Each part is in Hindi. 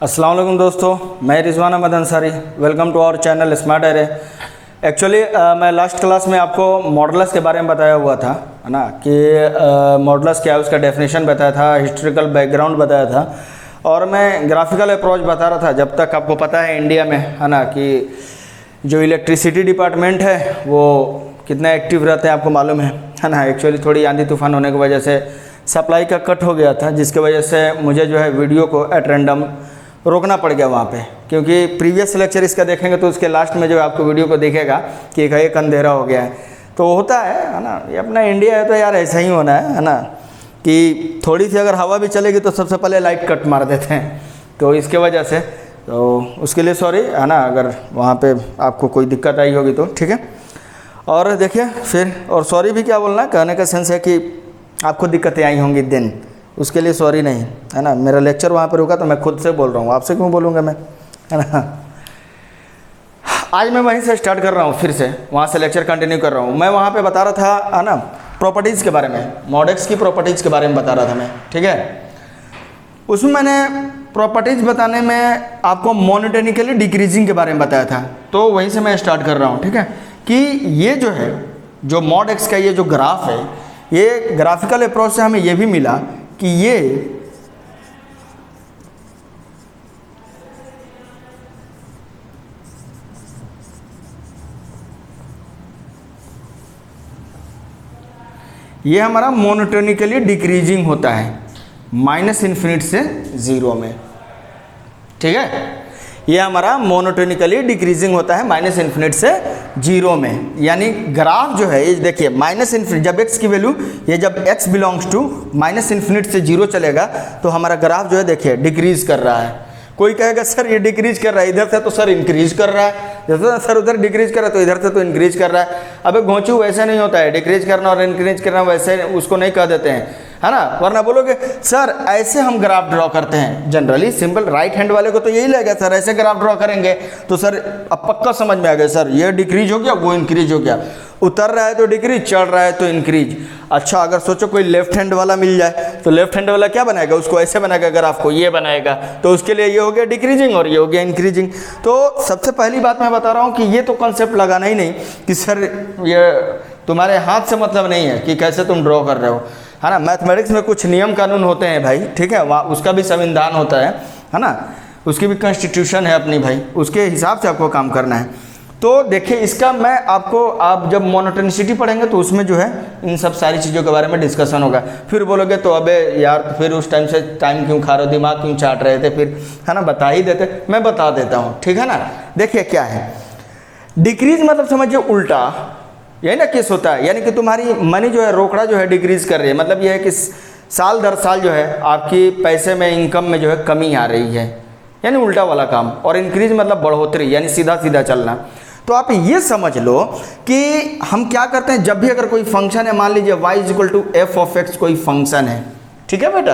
अस्सलाम वालेकुम दोस्तों, मैं Rizwan Ahmed Ansari. Welcome to our channel Smart Array. Actually मैं लास्ट क्लास में आपको मॉडुलस के बारे में बताया हुआ था, है ना, कि मॉडुलस क्या है, उसका डेफिनेशन बताया था, हिस्टोरिकल बैकग्राउंड बताया था, और मैं ग्राफिकल अप्रोच बता रहा था। जब तक आपको पता है इंडिया में, है ना, कि जो इलेक्ट्रिसिटी डिपार्टमेंट है वो कितना एक्टिव रहते हैं आपको मालूम है ना। एक्चुअली थोड़ी आंधी तूफान होने की वजह से सप्लाई का कट हो गया था, जिसकी वजह से मुझे जो है वीडियो को एट रैंडम रोकना पड़ गया वहाँ पे, क्योंकि प्रीवियस लेक्चर इसका देखेंगे तो उसके लास्ट में जो आपको वीडियो को देखेगा कि एक अंधेरा हो गया है। तो होता है ना, ये अपना इंडिया है तो यार ऐसा ही होना है ना, कि थोड़ी सी अगर हवा भी चलेगी तो सबसे पहले लाइट कट मार देते हैं। तो इसके वजह से तो उसके लिए सॉरी, है ना, अगर वहाँ पे आपको कोई दिक्कत आई होगी तो ठीक है। और देखिए फिर, और सॉरी भी क्या बोलना, कहने का सेंस है कि आपको दिक्कतें आई होंगी दिन, उसके लिए सॉरी नहीं, है ना। मेरा लेक्चर वहाँ पर रुका तो मैं खुद से बोल रहा हूँ, आपसे क्यों बोलूँगा मैं, है ना। आज मैं वहीं से स्टार्ट कर रहा हूँ, फिर से वहाँ से लेक्चर कंटिन्यू कर रहा हूँ। मैं वहाँ पे बता रहा था, है ना, प्रॉपर्टीज़ के बारे में, मॉडेक्स की प्रॉपर्टीज़ के बारे में बता रहा था मैं, ठीक है। उसमें मैंने प्रॉपर्टीज़ बताने में आपको मोनोटोनिकली डिक्रीजिंग के बारे में बताया था, तो वहीं से मैं स्टार्ट कर रहा हूँ, ठीक है। कि ये जो है, जो मॉडेक्स का ये जो ग्राफ है, ये ग्राफिकल अप्रोच से हमें ये भी मिला कि ये हमारा मोनोटोनिकली डिक्रीजिंग होता है -∞ से 0 में, ठीक है। ये हमारा मोनोटोनिकली डिक्रीजिंग होता है -∞ से 0 में, यानी ग्राफ जो है ये देखिए -∞, जब x की वैल्यू, ये जब x बिलोंग्स टू -∞ से 0 चलेगा तो हमारा ग्राफ जो है देखिए डिक्रीज कर रहा है। कोई कहेगा सर ये डिक्रीज कर रहा है, इधर से तो सर इंक्रीज कर रहा है, जैसे सर उधर डिक्रीज कर रहा है तो इधर से तो इंक्रीज कर रहा है। अबे घोंचू, वैसे नहीं होता है, डिक्रीज करना और इंक्रीज करना वैसे उसको नहीं कह देते हैं, है ना। वरना बोलोगे सर ऐसे हम ग्राफ ड्रॉ करते हैं, जनरली सिंपल राइट हैंड वाले को तो यही लगेगा सर ऐसे ग्राफ ड्रॉ करेंगे तो सर अब पक्का समझ में आ गया, सर ये डिक्रीज हो गया, वो इंक्रीज हो गया, उतर रहा है तो डिक्रीज, चढ़ रहा है तो इंक्रीज। अच्छा, अगर सोचो कोई लेफ्ट हैंड वाला मिल जाए तो लेफ्ट हैंड वाला क्या बनाएगा, उसको ऐसे बनाएगा ग्राफ को, ये बनाएगा, तो उसके लिए ये हो गया डिक्रीजिंग और ये हो गया इंक्रीजिंग। तो सबसे पहली बात मैं बता रहा हूँ कि ये तो कॉन्सेप्ट लगाना ही नहीं कि सर ये तुम्हारे हाथ से मतलब नहीं है कि कैसे तुम ड्रॉ कर रहे हो, है ना। मैथमेटिक्स में कुछ नियम कानून होते हैं भाई, ठीक है, वहाँ उसका भी संविधान होता है ना, उसकी भी कॉन्स्टिट्यूशन है अपनी भाई, उसके हिसाब से आपको काम करना है। तो देखिए इसका मैं आपको, आप जब मोनोटोनिसिटी पढ़ेंगे तो उसमें जो है इन सब सारी चीज़ों के बारे में डिस्कशन होगा। फिर बोलोगे तो अबे यार तो फिर उस टाइम से टाइम क्यों खा रहे हो, दिमाग क्यों चाट रहे थे, फिर है ना बता ही देते। मैं बता देता हूँ, ठीक है ना। देखिए क्या है डिक्रीज, मतलब समझिए उल्टा, यही ना केस होता है, यानी कि तुम्हारी मनी जो है, रोकड़ा जो है डिक्रीज कर रही है, मतलब यह है कि साल दर साल जो है आपकी पैसे में, इनकम में जो है कमी आ रही है, यानी उल्टा वाला काम। और इंक्रीज मतलब बढ़ोतरी, यानी सीधा सीधा चलना। तो आप ये समझ लो कि हम क्या करते हैं, जब भी अगर कोई फंक्शन है, मान लीजिए y = f(x) कोई फंक्शन है, ठीक है बेटा।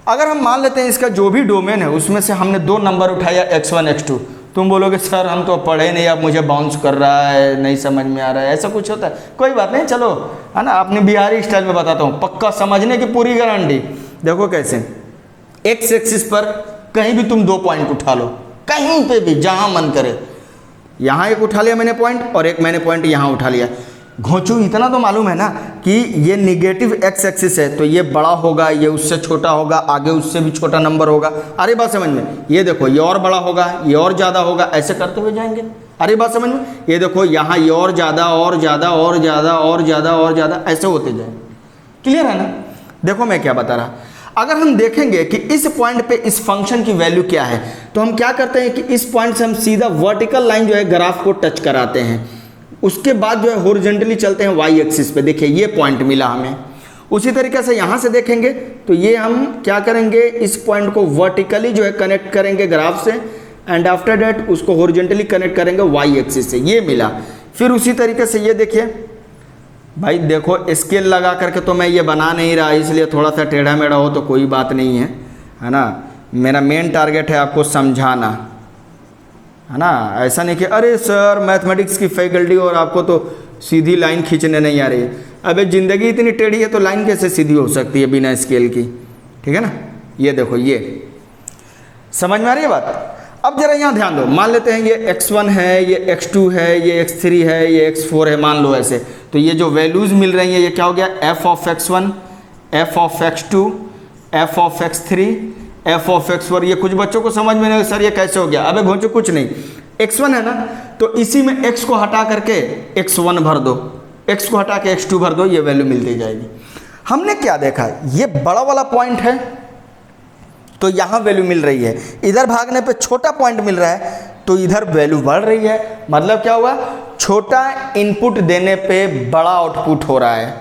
अगर हम मान लेते हैं इसका जो भी डोमेन है उसमें से हमने 2 नंबर उठाया x1 x2, तुम बोलोगे सर हम तो पढ़े नहीं, अब मुझे बाउंस कर रहा है, नहीं समझ में आ रहा है, ऐसा कुछ होता है। कोई बात नहीं, चलो, है ना, अपने बिहारी स्टाइल में बताता हूँ, पक्का समझने की पूरी गारंटी। देखो कैसे, एक्स एक्सिस पर कहीं भी तुम 2 पॉइंट उठा लो, कहीं पे भी जहाँ मन करे, यहाँ एक उठा लिया मैंने पॉइंट और एक मैंने पॉइंट यहाँ उठा लिया। घोंचू इतना तो मालूम है ना कि ये निगेटिव एक्स एक्सिस है तो ये बड़ा होगा, ये उससे छोटा होगा, आगे उससे भी छोटा नंबर होगा। अरे बात समझ में, ये देखो ये और बड़ा होगा, ये और ज़्यादा होगा, ऐसे करते हुए जाएंगे। अरे बात समझ में, ये देखो यहाँ ये और ज़्यादा और ज़्यादा और ज़्यादा और ज़्यादा और ज़्यादा, ऐसे होते जाए। क्लियर है ना। देखो मैं क्या बता रहा, अगर हम देखेंगे कि इस पॉइंट पे इस फंक्शन की वैल्यू क्या है, तो हम क्या करते हैं कि इस पॉइंट से हम सीधा वर्टिकल लाइन जो है ग्राफ को टच कराते हैं, उसके बाद जो है हॉरिजॉन्टली चलते हैं वाई एक्सिस पे। देखिए ये पॉइंट मिला हमें, उसी तरीके से यहाँ से देखेंगे तो ये हम क्या करेंगे, इस पॉइंट को वर्टिकली जो है कनेक्ट करेंगे ग्राफ से, एंड आफ्टर दैट उसको हॉरिजॉन्टली कनेक्ट करेंगे वाई एक्सिस से, ये मिला। फिर उसी तरीके से ये देखिए भाई, देखो स्केल लगा करके तो मैं ये बना नहीं रहा, इसलिए थोड़ा सा टेढ़ा मेढ़ा हो तो कोई बात नहीं है ना। मेरा मेन टारगेट है आपको समझाना, है ना। ऐसा नहीं कि अरे सर मैथमेटिक्स की फैकल्टी और आपको तो सीधी लाइन खींचने नहीं आ रही है। अबे ज़िंदगी इतनी टेढ़ी है तो लाइन कैसे सीधी हो सकती है बिना स्केल की, ठीक है ना। ये देखो, ये समझ में आ रही है बात? अब जरा यहाँ ध्यान दो, मान लेते हैं ये x1 है, ये x2 है, ये x3 है, ये x4 है, मान लो ऐसे। तो ये जो वैल्यूज़ मिल रही हैं ये क्या हो गया, f of x1, f of x2, f of x3, f of x4। ये कुछ बच्चों को समझ में नहीं, सर ये कैसे हो गया? अबे घोंचो कुछ नहीं, x1 है ना, तो इसी में x को हटा करके x1 भर दो, x को हटा के x2 भर दो, ये वैल्यू मिलती जाएगी। हमने क्या देखा, ये बड़ा वाला पॉइंट है तो यहाँ वैल्यू मिल रही है, इधर भागने पे छोटा पॉइंट मिल रहा है तो इधर वैल्यू बढ़ रही है। मतलब क्या हुआ, छोटा इनपुट देने पे बड़ा आउटपुट हो रहा है।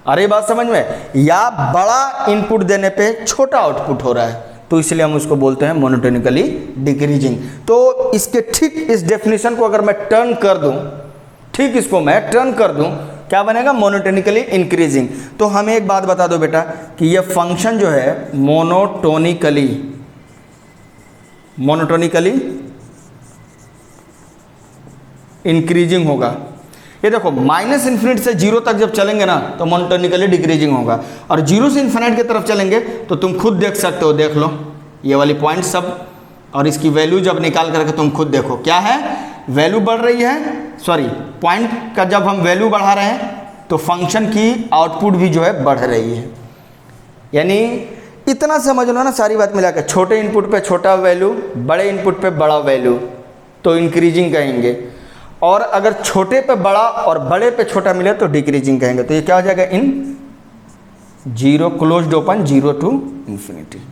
अरे बात समझ में? या बड़ा इनपुट देने पे छोटा आउटपुट हो रहा है, तो इसलिए हम उसको बोलते हैं मोनोटोनिकली डिक्रीजिंग। तो इसके ठीक इस डेफिनेशन को अगर मैं टर्न कर दूं, ठीक इसको मैं टर्न कर दूं, क्या बनेगा, मोनोटोनिकली इंक्रीजिंग। तो हमें एक बात बता दो बेटा कि ये फंक्शन जो है मोनोटोनिकली इंक्रीजिंग होगा। ये देखो माइनस इन्फिनिट से जीरो तक जब चलेंगे ना तो मोनोटोनिकली डिक्रीजिंग होगा, और जीरो से इन्फिनिट की तरफ चलेंगे तो तुम खुद देख सकते हो, देख लो ये वाली पॉइंट सब, और इसकी वैल्यू जब निकाल करके तुम खुद देखो क्या है, वैल्यू बढ़ रही है, सॉरी पॉइंट का जब हम वैल्यू बढ़ा रहे हैं तो फंक्शन की आउटपुट भी जो है बढ़ रही है। यानी इतना समझ लो ना सारी बात मिलाकर, छोटे इनपुट पे छोटा वैल्यू, बड़े इनपुट पे बड़ा वैल्यू, तो इंक्रीजिंग कहेंगे, और अगर छोटे पे बड़ा और बड़े पे छोटा मिले तो डिक्रीजिंग कहेंगे। तो ये क्या हो जाएगा, in zero closed open zero to infinity,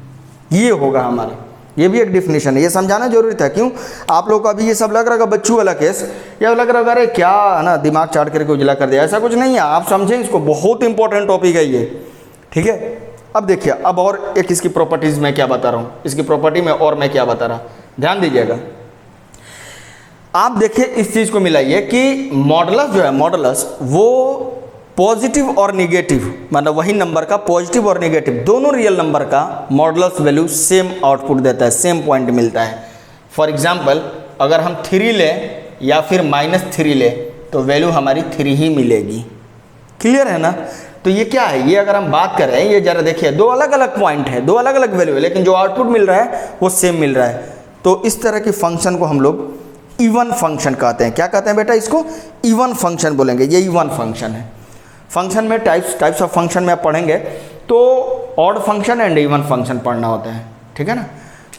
ये होगा हमारा। ये भी एक डिफिनेशन है, ये समझाना जरूरी था। क्यों आप लोग को अभी ये सब लग रहा है बच्चू वाला केस, या लग रहा है अरे क्या है ना दिमाग चाट करके उजला कर दिया, ऐसा कुछ नहीं है। आप समझें इसको, बहुत इंपॉर्टेंट टॉपिक है ये, ठीक है। अब देखिए, अब और एक इसकी प्रॉपर्टीज मैं क्या बता रहा हूँ, इसकी प्रॉपर्टी में और मैं क्या बता रहा, ध्यान दीजिएगा। आप देखिए इस चीज़ को मिलाइए कि मॉडुलस जो है, मॉडुलस वो पॉजिटिव और निगेटिव, मतलब वही नंबर का पॉजिटिव और निगेटिव दोनों रियल नंबर का मॉडुलस वैल्यू सेम आउटपुट देता है, सेम पॉइंट मिलता है। फॉर एग्जांपल अगर हम 3 लें या फिर -3 लें तो वैल्यू हमारी 3 ही मिलेगी। क्लियर है ना? तो ये क्या है, ये अगर हम बात कर रहे हैं, ये जरा देखिए दो अलग अलग पॉइंट है, दो अलग अलग वैल्यू है, लेकिन जो आउटपुट मिल रहा है वो सेम मिल रहा है। तो इस तरह की फंक्शन को हम लोग इवन फंक्शन कहते हैं। क्या कहते हैं बेटा, इसको इवन फंक्शन बोलेंगे। ये इवन फंक्शन है। फंक्शन में टाइप्स ऑफ फंक्शन में आप पढ़ेंगे तो odd function and even function पढ़ना होता है, ठीक है ना।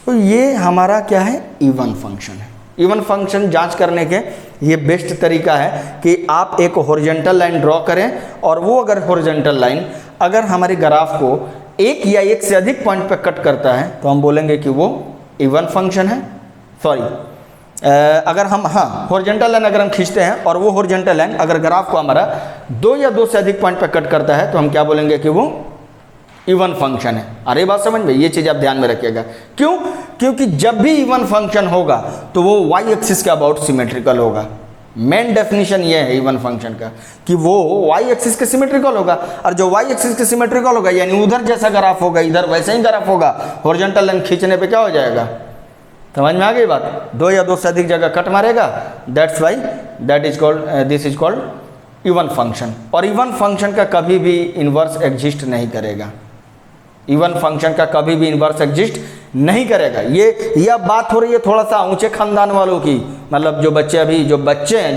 तो ये हमारा क्या है, इवन फंक्शन है। इवन फंक्शन जांच करने के ये बेस्ट तरीका है कि आप एक हॉरिजॉन्टल लाइन ड्रॉ करें, और वो अगर हॉरिजॉन्टल लाइन अगर हमारे ग्राफ को एक या एक से अधिक पॉइंट पर कट करता है तो हम बोलेंगे कि वो इवन फंक्शन है। सॉरी, अगर हम हॉरिजॉन्टल लाइन अगर हम खींचते हैं और वो हॉरिजॉन्टल लाइन अगर ग्राफ को हमारा 2 या 2 से अधिक पॉइंट पर कट करता है तो हम क्या बोलेंगे कि वो इवन फंक्शन है। अरे बात समझ में, ये चीज़ आप ध्यान में रखिएगा। क्यों? क्योंकि जब भी इवन फंक्शन होगा तो वो वाई एक्सिस के अबाउट सिमेट्रिकल होगा। मेन डेफिनेशन ये है इवन फंक्शन का कि वो वाई एक्सिस के सिमेट्रिकल होगा, और जो वाई एक्सिस के सिमेट्रिकल होगा यानी उधर जैसा ग्राफ होगा इधर वैसे ही ग्राफ होगा। हॉरिजॉन्टल लाइन खींचने पे क्या हो जाएगा, समझ में आ गई बात? 2 या 2 से अधिक जगह कट मारेगा, that's why this is called even function. और इवन फंक्शन का कभी भी इन्वर्स एग्जिस्ट नहीं करेगा। इवन फंक्शन का कभी भी इन्वर्स एग्जिस्ट नहीं करेगा। यह बात हो रही है थोड़ा सा ऊंचे खानदान वालों की, मतलब जो बच्चे हैं जो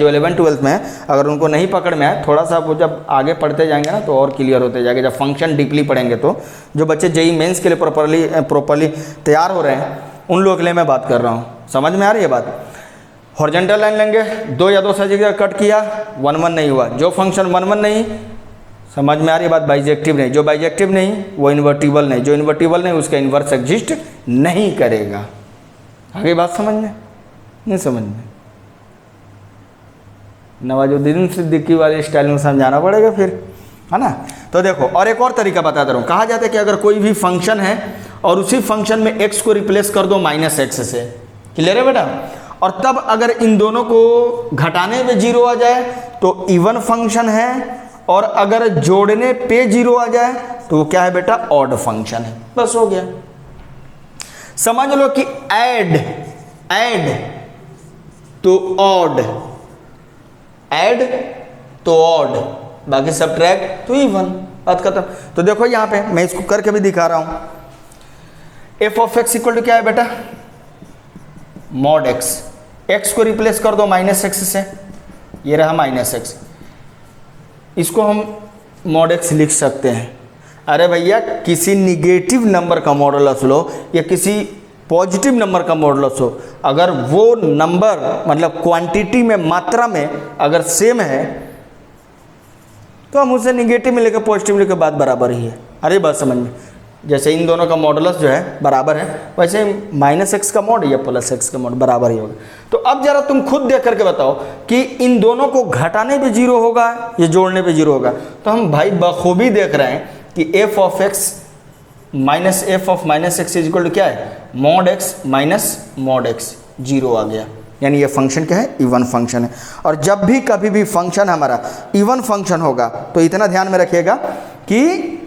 11th-12th में हैं, अगर उनको नहीं पकड़ में आए, थोड़ा सा वो जब आगे पढ़ते जाएंगे ना तो और क्लियर होते जाएंगे। जब फंक्शन डीपली पढ़ेंगे तो जो बच्चे जेईई मेंस के लिए प्रॉपरली तैयार हो रहे हैं उन लोगों के लिए मैं बात कर रहा हूँ। समझ में आ रही है बात? हॉरिजॉन्टल लाइन लेंगे, 2 या 2 से जगह कट किया, 1-1 नहीं हुआ। जो फंक्शन 1-1 नहीं, समझ में आ रही है बात? बाइजेक्टिव नहीं, जो बाइजेक्टिव नहीं वो इन्वर्टिबल नहीं, जो इन्वर्टिबल नहीं उसका इन्वर्स एग्जिस्ट नहीं करेगा। आगे बात समझ में? नहीं समझ में? नवाजुद्दीन सिद्दीकी वाले स्टाइल में समझाना पड़ेगा फिर, है ना। तो देखो, और एक और तरीका बता दे रहा हूँ। कहा जाता है कि अगर कोई भी फंक्शन है और उसी फंक्शन में x को रिप्लेस कर दो -x से, क्लियर है बेटा, और तब अगर इन दोनों को घटाने पे 0 आ जाए तो इवन फंक्शन है, और अगर जोड़ने पे 0 आ जाए तो वो क्या है बेटा, ऑड फंक्शन है। बस हो गया। समझ लो कि ऐड तो ऑड, ऐड तो ऑड, बाकी सब्ट्रैक्ट तो इवन, बात खत्म। तो देखो यहाँ पे मैं इसको करके भी दिखा रहा हूँ। F of X equal to क्या है बेटा, मॉड एक्स, एक्स को रिप्लेस कर दो माइनस एक्स से, ये रहा माइनस एक्स, इसको हम मॉड एक्स लिख सकते हैं। अरे भैया किसी निगेटिव नंबर का मॉडुलस लो या किसी पॉजिटिव नंबर का मॉडुलस हो, अगर वो नंबर मतलब क्वांटिटी में, मात्रा में अगर सेम है तो हम उसे निगेटिव में लेकर पॉजिटिव लेकर बात बराबर ही है। अरे बात समझ में, जैसे इन दोनों का मॉडुलस जो है बराबर है, वैसे माइनस एक्स का मॉड या प्लस एक्स का मॉड बराबर ही होगा। तो अब जरा तुम खुद देख करके बताओ कि इन दोनों को घटाने पे जीरो होगा या जोड़ने पे जीरो होगा। तो हम भाई बखूबी देख रहे हैं कि F of X minus F of minus X is equal to क्या है, mod X minus mod X, zero आ गया। यानी ये फंक्शन क्या है, इवन फंक्शन है। और जब भी कभी भी फंक्शन हमारा इवन फंक्शन होगा तो इतना ध्यान में रखिएगा कि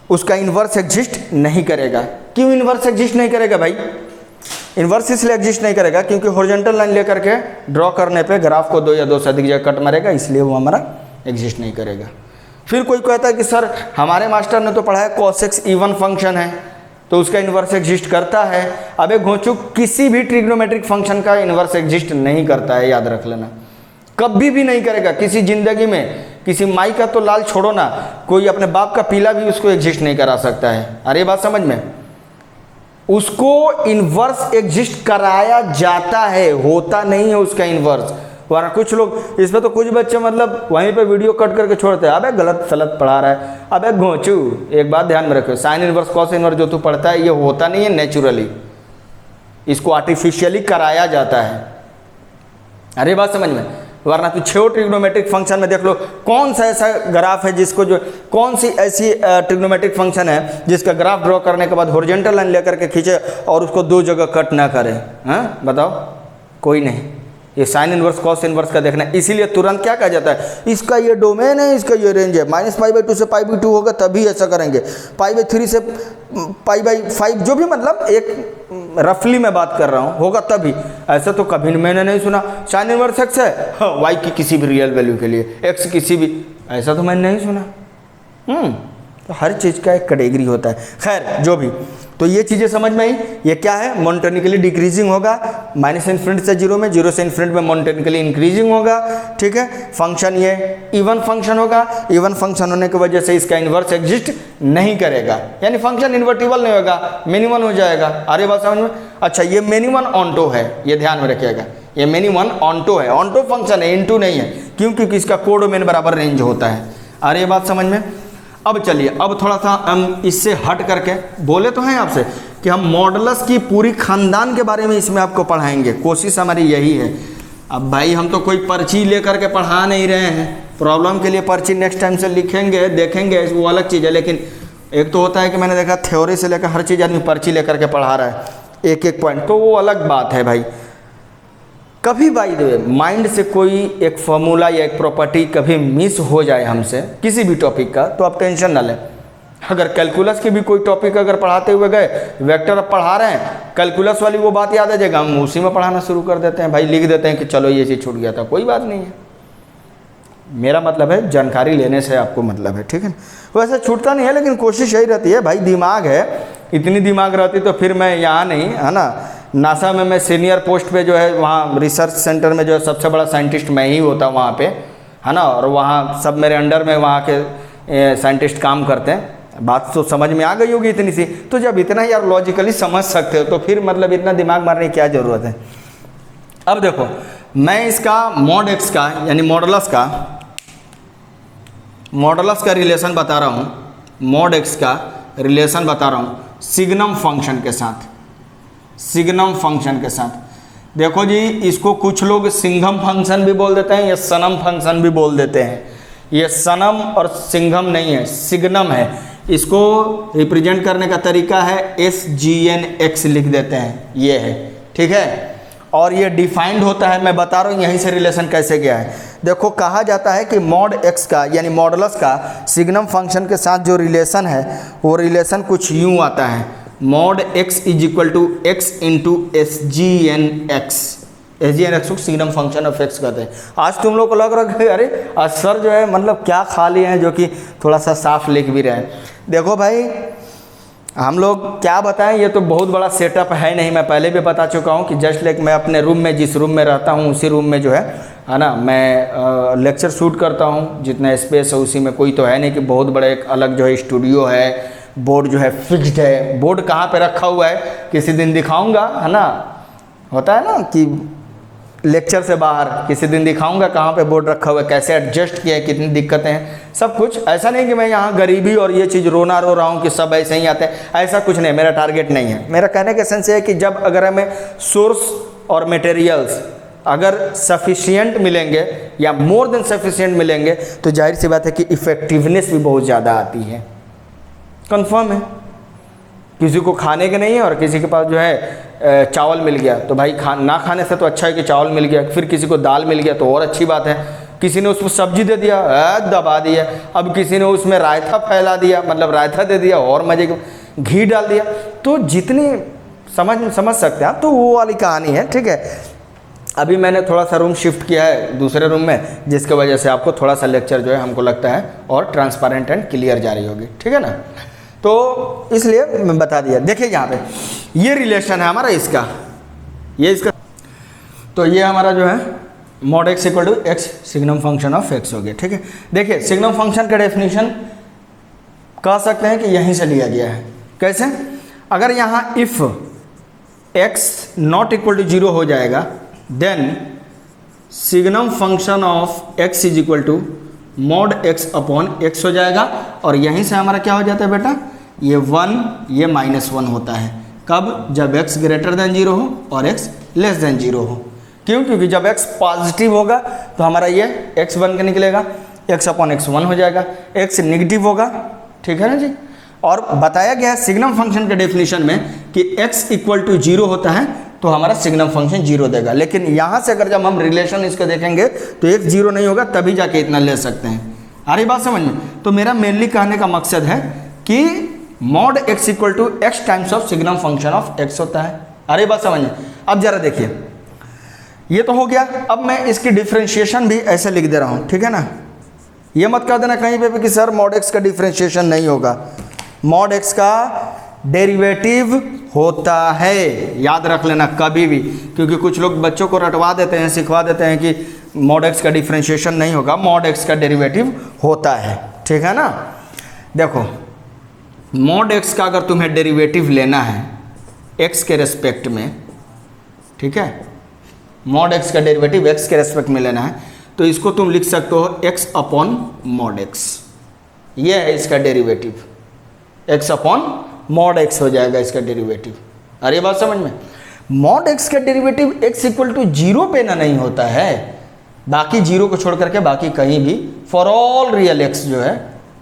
उसका इन्वर्स एग्जिस्ट नहीं करेगा। क्यों इन्वर्स एग्जिस्ट नहीं करेगा भाई, इन्वर्स इसलिए एग्जिस्ट नहीं करेगा क्योंकि हॉरिजॉन्टल लाइन लेकर के ड्रॉ करने पे ग्राफ को दो या दो से अधिक जगह कट मारेगा, इसलिए वो हमारा एग्जिस्ट नहीं करेगा। फिर कोई कहता है कि सर हमारे मास्टर ने तो पढ़ा है cos x इवन फंक्शन है तो उसका इन्वर्स एग्जिस्ट करता है। अबे घोंचू, किसी भी ट्रिग्नोमेट्रिक फंक्शन का इन्वर्स एग्जिस्ट नहीं करता है, याद रख लेना, कभी भी नहीं करेगा किसी जिंदगी में। किसी माई का तो लाल छोड़ो ना, कोई अपने बाप का पीला भी उसको एग्जिस्ट नहीं करा सकता है। अरे बात समझ में, उसको इन्वर्स एग्जिस्ट कराया जाता है, होता नहीं है उसका इन्वर्स। वरना कुछ लोग इसमें तो कुछ बच्चे मतलब वहीं पे वीडियो कट करके छोड़ते हैं, अबे गलत सलत पढ़ा रहा है। अबे घोंचू, एक बात ध्यान में रखो, साइन इन्वर्स कॉस इन्वर्स जो तू पढ़ता है ये होता नहीं है नेचुरली, इसको आर्टिफिशियली कराया जाता है। अरे बात समझ में, वरना तू छो ट्रिग्नोमेट्रिक फंक्शन में देख लो कौन सा ऐसा ग्राफ है जिसको जो, कौन सी ऐसी ट्रिग्नोमेट्रिक फंक्शन है जिसका ग्राफ ड्रॉ करने के बाद हॉरिजॉन्टल लाइन लेकर के खींचे और उसको दो जगह कट ना करे। हाँ बताओ, कोई नहीं। ये साइन इन्वर्स कॉस इन्वर्स का देखना है, इसीलिए तुरंत क्या कहा जाता है, इसका ये डोमेन है, इसका ये रेंज है, -π/2 से π/2 होगा तभी ऐसा करेंगे, π/3 से π/5 जो भी, मतलब एक रफली मैं बात कर रहा हूँ, होगा तभी। ऐसा तो कभी मैंने नहीं सुना साइन इन्वर्स एक्स है हाँ वाई की किसी भी रियल वैल्यू के लिए, एक्स किसी भी, ऐसा तो मैंने नहीं सुना। तो हर चीज़ का एक कैटेगरी होता है। खैर जो भी, तो ये चीज़ें समझ में आई। ये क्या है, मोनोटोनिकली डिक्रीजिंग होगा, -∞ से 0 में, 0 से ∞ में मोनोटोनिकली इंक्रीजिंग होगा। ठीक है, फंक्शन ये इवन फंक्शन होगा, इवन फंक्शन होने की वजह से इसका इन्वर्स एग्जिस्ट नहीं करेगा, यानी फंक्शन इन्वर्टिबल नहीं होगा, मिनिमम हो जाएगा। अरे बात समझ में। अच्छा, ये मिनिमम ऑन्टो है, ये ध्यान में रखिएगा, ये मिनिमम ऑन्टो है, ऑन्टो फंक्शन है, इनटू नहीं है, क्योंकि इसका कोडोमेन बराबर रेंज होता है। अरे ये बात समझ में। अब चलिए, अब थोड़ा सा हम इससे हट करके बोले तो हैं आपसे कि हम मॉडुलस की पूरी खानदान के बारे में इसमें आपको पढ़ाएंगे, कोशिश हमारी यही है। अब भाई हम तो कोई पर्ची लेकर के पढ़ा नहीं रहे हैं, प्रॉब्लम के लिए पर्ची नेक्स्ट टाइम से लिखेंगे देखेंगे, वो अलग चीज़ है। लेकिन एक तो होता है कि मैंने देखा थ्योरी से लेकर हर चीज़ आदमी पर्ची लेकर के पढ़ा रहा है एक एक पॉइंट, तो वो अलग बात है भाई। कभी बाय द वे माइंड से कोई एक फॉर्मूला या एक प्रॉपर्टी कभी मिस हो जाए हमसे किसी भी टॉपिक का, तो आप टेंशन ना लें। अगर कैलकुलस की भी कोई टॉपिक अगर पढ़ाते हुए गए, वेक्टर अब पढ़ा रहे हैं, कैलकुलस वाली वो बात याद आ जाएगा, हम उसी में पढ़ाना शुरू कर देते हैं भाई, लिख देते हैं कि चलो ये चीज़ छूट गया था, कोई बात नहीं है। मेरा मतलब है जानकारी लेने से आपको मतलब है, ठीक है। वैसे छूटता नहीं है, लेकिन कोशिश यही रहती है भाई, दिमाग है, इतनी दिमाग रहती तो फिर मैं यहाँ नहीं, है ना, नासा में मैं सीनियर पोस्ट पे जो है, वहाँ रिसर्च सेंटर में जो है सबसे बड़ा साइंटिस्ट मैं ही होता वहाँ पे, है ना, और वहाँ सब मेरे अंडर में वहाँ के साइंटिस्ट काम करते हैं। बात तो समझ में आ गई होगी इतनी सी, तो जब इतना यार लॉजिकली समझ सकते हो तो फिर मतलब इतना दिमाग मारने की क्या ज़रूरत है। अब देखो, मैं इसका मॉड एक्स का यानी मॉडुलस का रिलेशन बता रहा हूँ, मॉड एक्स का रिलेशन बता रहा हूँ सिग्नम फंक्शन के साथ, सिग्नम फंक्शन के साथ। देखो जी, इसको कुछ लोग सिंघम फंक्शन भी बोल देते हैं या सनम फंक्शन भी बोल देते हैं। ये सनम और सिंघम नहीं है, सिग्नम है। इसको रिप्रेजेंट करने का तरीका है SGN(x) लिख देते हैं, ये है, ठीक है। और ये डिफाइंड होता है, मैं बता रहा हूँ यहीं से रिलेशन कैसे गया है। देखो, कहा जाता है कि मॉड एक्स का यानी मॉडुलस का सिग्नम फंक्शन के साथ जो रिलेशन है वो रिलेशन कुछ यूँ आता है, mod x is equal to x into SGN(x). SGN(x) को सिग्नम फंक्शन ऑफ x कहते हैं। आज तुम लोग को लग रहा है अरे सर जो है मतलब क्या खा लिए हैं जो कि थोड़ा सा साफ लिख भी रहे हैं। देखो भाई, हम लोग क्या बताएं, ये तो बहुत बड़ा सेटअप है नहीं, मैं पहले भी बता चुका हूँ कि जस्ट लाइक मैं अपने रूम में, जिस रूम में रहता हूँ उसी रूम में जो है ना, मैं लेक्चर शूट करता हूँ। जितना स्पेस है उसी में, कोई तो है नहीं कि बहुत बड़ा एक अलग जो है स्टूडियो है, बोर्ड जो है फिक्स्ड है। बोर्ड कहाँ पे रखा हुआ है किसी दिन दिखाऊंगा, है ना, होता है ना कि लेक्चर से बाहर किसी दिन दिखाऊंगा कहाँ पे बोर्ड रखा हुआ है, कैसे एडजस्ट किया है, कितनी दिक्कतें हैं, सब कुछ। ऐसा नहीं कि मैं यहाँ गरीबी और ये चीज़ रो रहा हूँ कि सब ऐसे ही आते हैं, ऐसा कुछ नहीं, मेरा टारगेट नहीं है। मेरा कहने का सेंस है कि जब अगर हमें सोर्स और मटेरियल्स अगर सफिशिएंट मिलेंगे या मोर देन सफिशिएंट मिलेंगे तो जाहिर सी बात है कि इफ़ेक्टिवनेस भी बहुत ज़्यादा आती है। कंफर्म है। किसी को खाने के नहीं है और किसी के पास जो है चावल मिल गया तो भाई ना खाने से तो अच्छा है कि चावल मिल गया। फिर किसी को दाल मिल गया तो और अच्छी बात है। किसी ने उसमें सब्जी दे दिया, दबा दिया। अब किसी ने उसमें रायता फैला दिया, मतलब रायता दे दिया और मजे का घी डाल दिया। तो जितनी समझ सकते हैं आप, तो वो वाली कहानी है। ठीक है, अभी मैंने थोड़ा सा रूम शिफ्ट किया है दूसरे रूम में, जिसके वजह से आपको थोड़ा सा लेक्चर जो है हमको लगता है और ट्रांसपेरेंट एंड क्लियर जारी होगी। ठीक है ना, तो इसलिए मैं बता दिया। देखिए यहाँ पे ये रिलेशन है हमारा इसका, ये इसका, तो ये हमारा जो है mod x equal to X signum function of x हो गया। ठीक है, देखिए सिग्नम फंक्शन का डेफिनेशन कह सकते हैं कि यहीं से लिया गया है। कैसे? अगर यहाँ if x not equal to 0 हो जाएगा then signum function of x is equal to mod x upon x हो जाएगा। और यहीं से हमारा क्या हो जाता है बेटा, ये 1 ये -1 होता है। कब? जब x ग्रेटर देन 0 हो और x लेस देन 0 हो। क्यों? क्योंकि जब x पॉजिटिव होगा तो हमारा ये x बन के निकलेगा, x अपॉन x 1 हो जाएगा। x नेगेटिव होगा, ठीक है ना जी। और बताया गया है सिग्नम फंक्शन के डेफिनेशन में कि x इक्वल टू 0 होता है तो हमारा सिग्नम फंक्शन 0 देगा। लेकिन यहाँ से अगर जब हम रिलेशन इसको देखेंगे तो x 0 नहीं होगा, तभी जाके इतना ले सकते हैं। आ रही बात समझ में? तो मेरा मेनली कहने का मकसद है कि mod x equal to x times of signum function of x होता है। आ रही बात समझ में? अब जरा देखिए, ये तो हो गया। अब मैं इसकी डिफ्रेंशिएशन भी ऐसे लिख दे रहा हूँ, ठीक है ना। ये मत कह देना कहीं पे भी कि सर mod x का डिफ्रेंशिएशन नहीं होगा। mod x का डेरिवेटिव होता है, याद रख लेना कभी भी, क्योंकि कुछ लोग बच्चों को रटवा देते हैं, सिखवा देते हैं कि mod x का डिफ्रेंशिएशन नहीं होगा। mod x का डेरिवेटिव होता है, ठीक है ना। देखो mod x का अगर तुम्हें डेरिवेटिव लेना है x के रेस्पेक्ट में, ठीक है, mod x का डेरिवेटिव x के रेस्पेक्ट में लेना है तो इसको तुम लिख सकते हो x अपॉन mod x। ये है इसका derivative, x upon mod x हो जाएगा इसका डेरिवेटिव। अरे बात समझ में? mod x का डेरिवेटिव x इक्वल टू 0 पे ना नहीं होता है, बाकी 0 को छोड़ करके बाकी कहीं भी फॉर ऑल रियल x जो है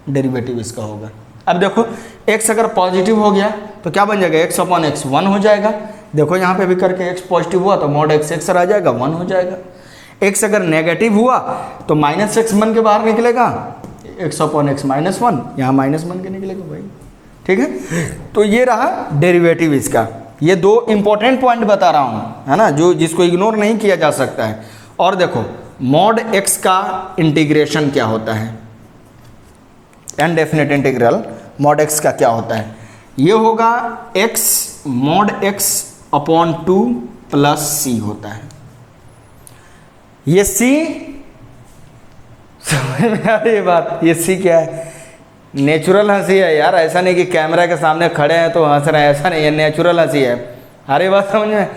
डेरिवेटिव इसका होगा। अब देखो x अगर पॉजिटिव हो गया तो क्या बन जाएगा, x अपॉन x 1 हो जाएगा। देखो यहाँ पे भी करके x पॉजिटिव हुआ तो mod x x आ जाएगा, 1 हो जाएगा। x अगर नेगेटिव हुआ तो -x बन के बाहर निकलेगा, x अपॉन x -1, यहाँ -1 के निकलेगा भाई, ठीक है। तो ये रहा डेरिवेटिव इसका। ये दो इंपॉर्टेंट पॉइंट बता रहा हूँ, है ना, जो जिसको इग्नोर नहीं किया जा सकता है। और देखो mod x का इंटीग्रेशन क्या होता है, इनडेफिनिट इंटीग्रल mod x का क्या होता है, ये होगा x mod x upon 2 plus c होता है। ये c समझ में आ रही है बात? ये c क्या है? नेचुरल हंसी है यार, ऐसा नहीं कि कैमरा के सामने खड़े हैं तो हंस रहे हैं, ऐसा नहीं है, नेचुरल हंसी है। अरे बात समझ में?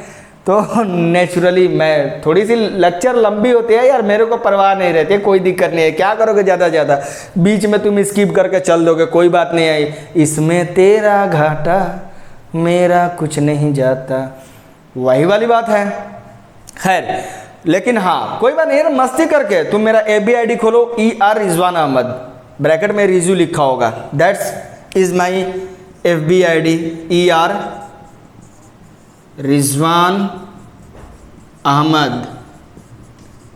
तो नेचुरली मैं, थोड़ी सी लेक्चर लंबी होती है यार, मेरे को परवाह नहीं रहती है, कोई दिक्कत नहीं है। क्या करोगे ज़्यादा ज़्यादा, बीच में तुम स्किप करके चल दोगे, कोई बात नहीं आई। इसमें तेरा घाटा मेरा कुछ नहीं जाता, वही वाली बात है। खैर, लेकिन हाँ कोई बात नहीं यार, मस्ती करके तुम मेरा FB ID खोलो, ER रिजवान अहमद, ब्रैकेट में रिजू लिखा होगा, that's is my FB ID ER Rizwan Ahmed,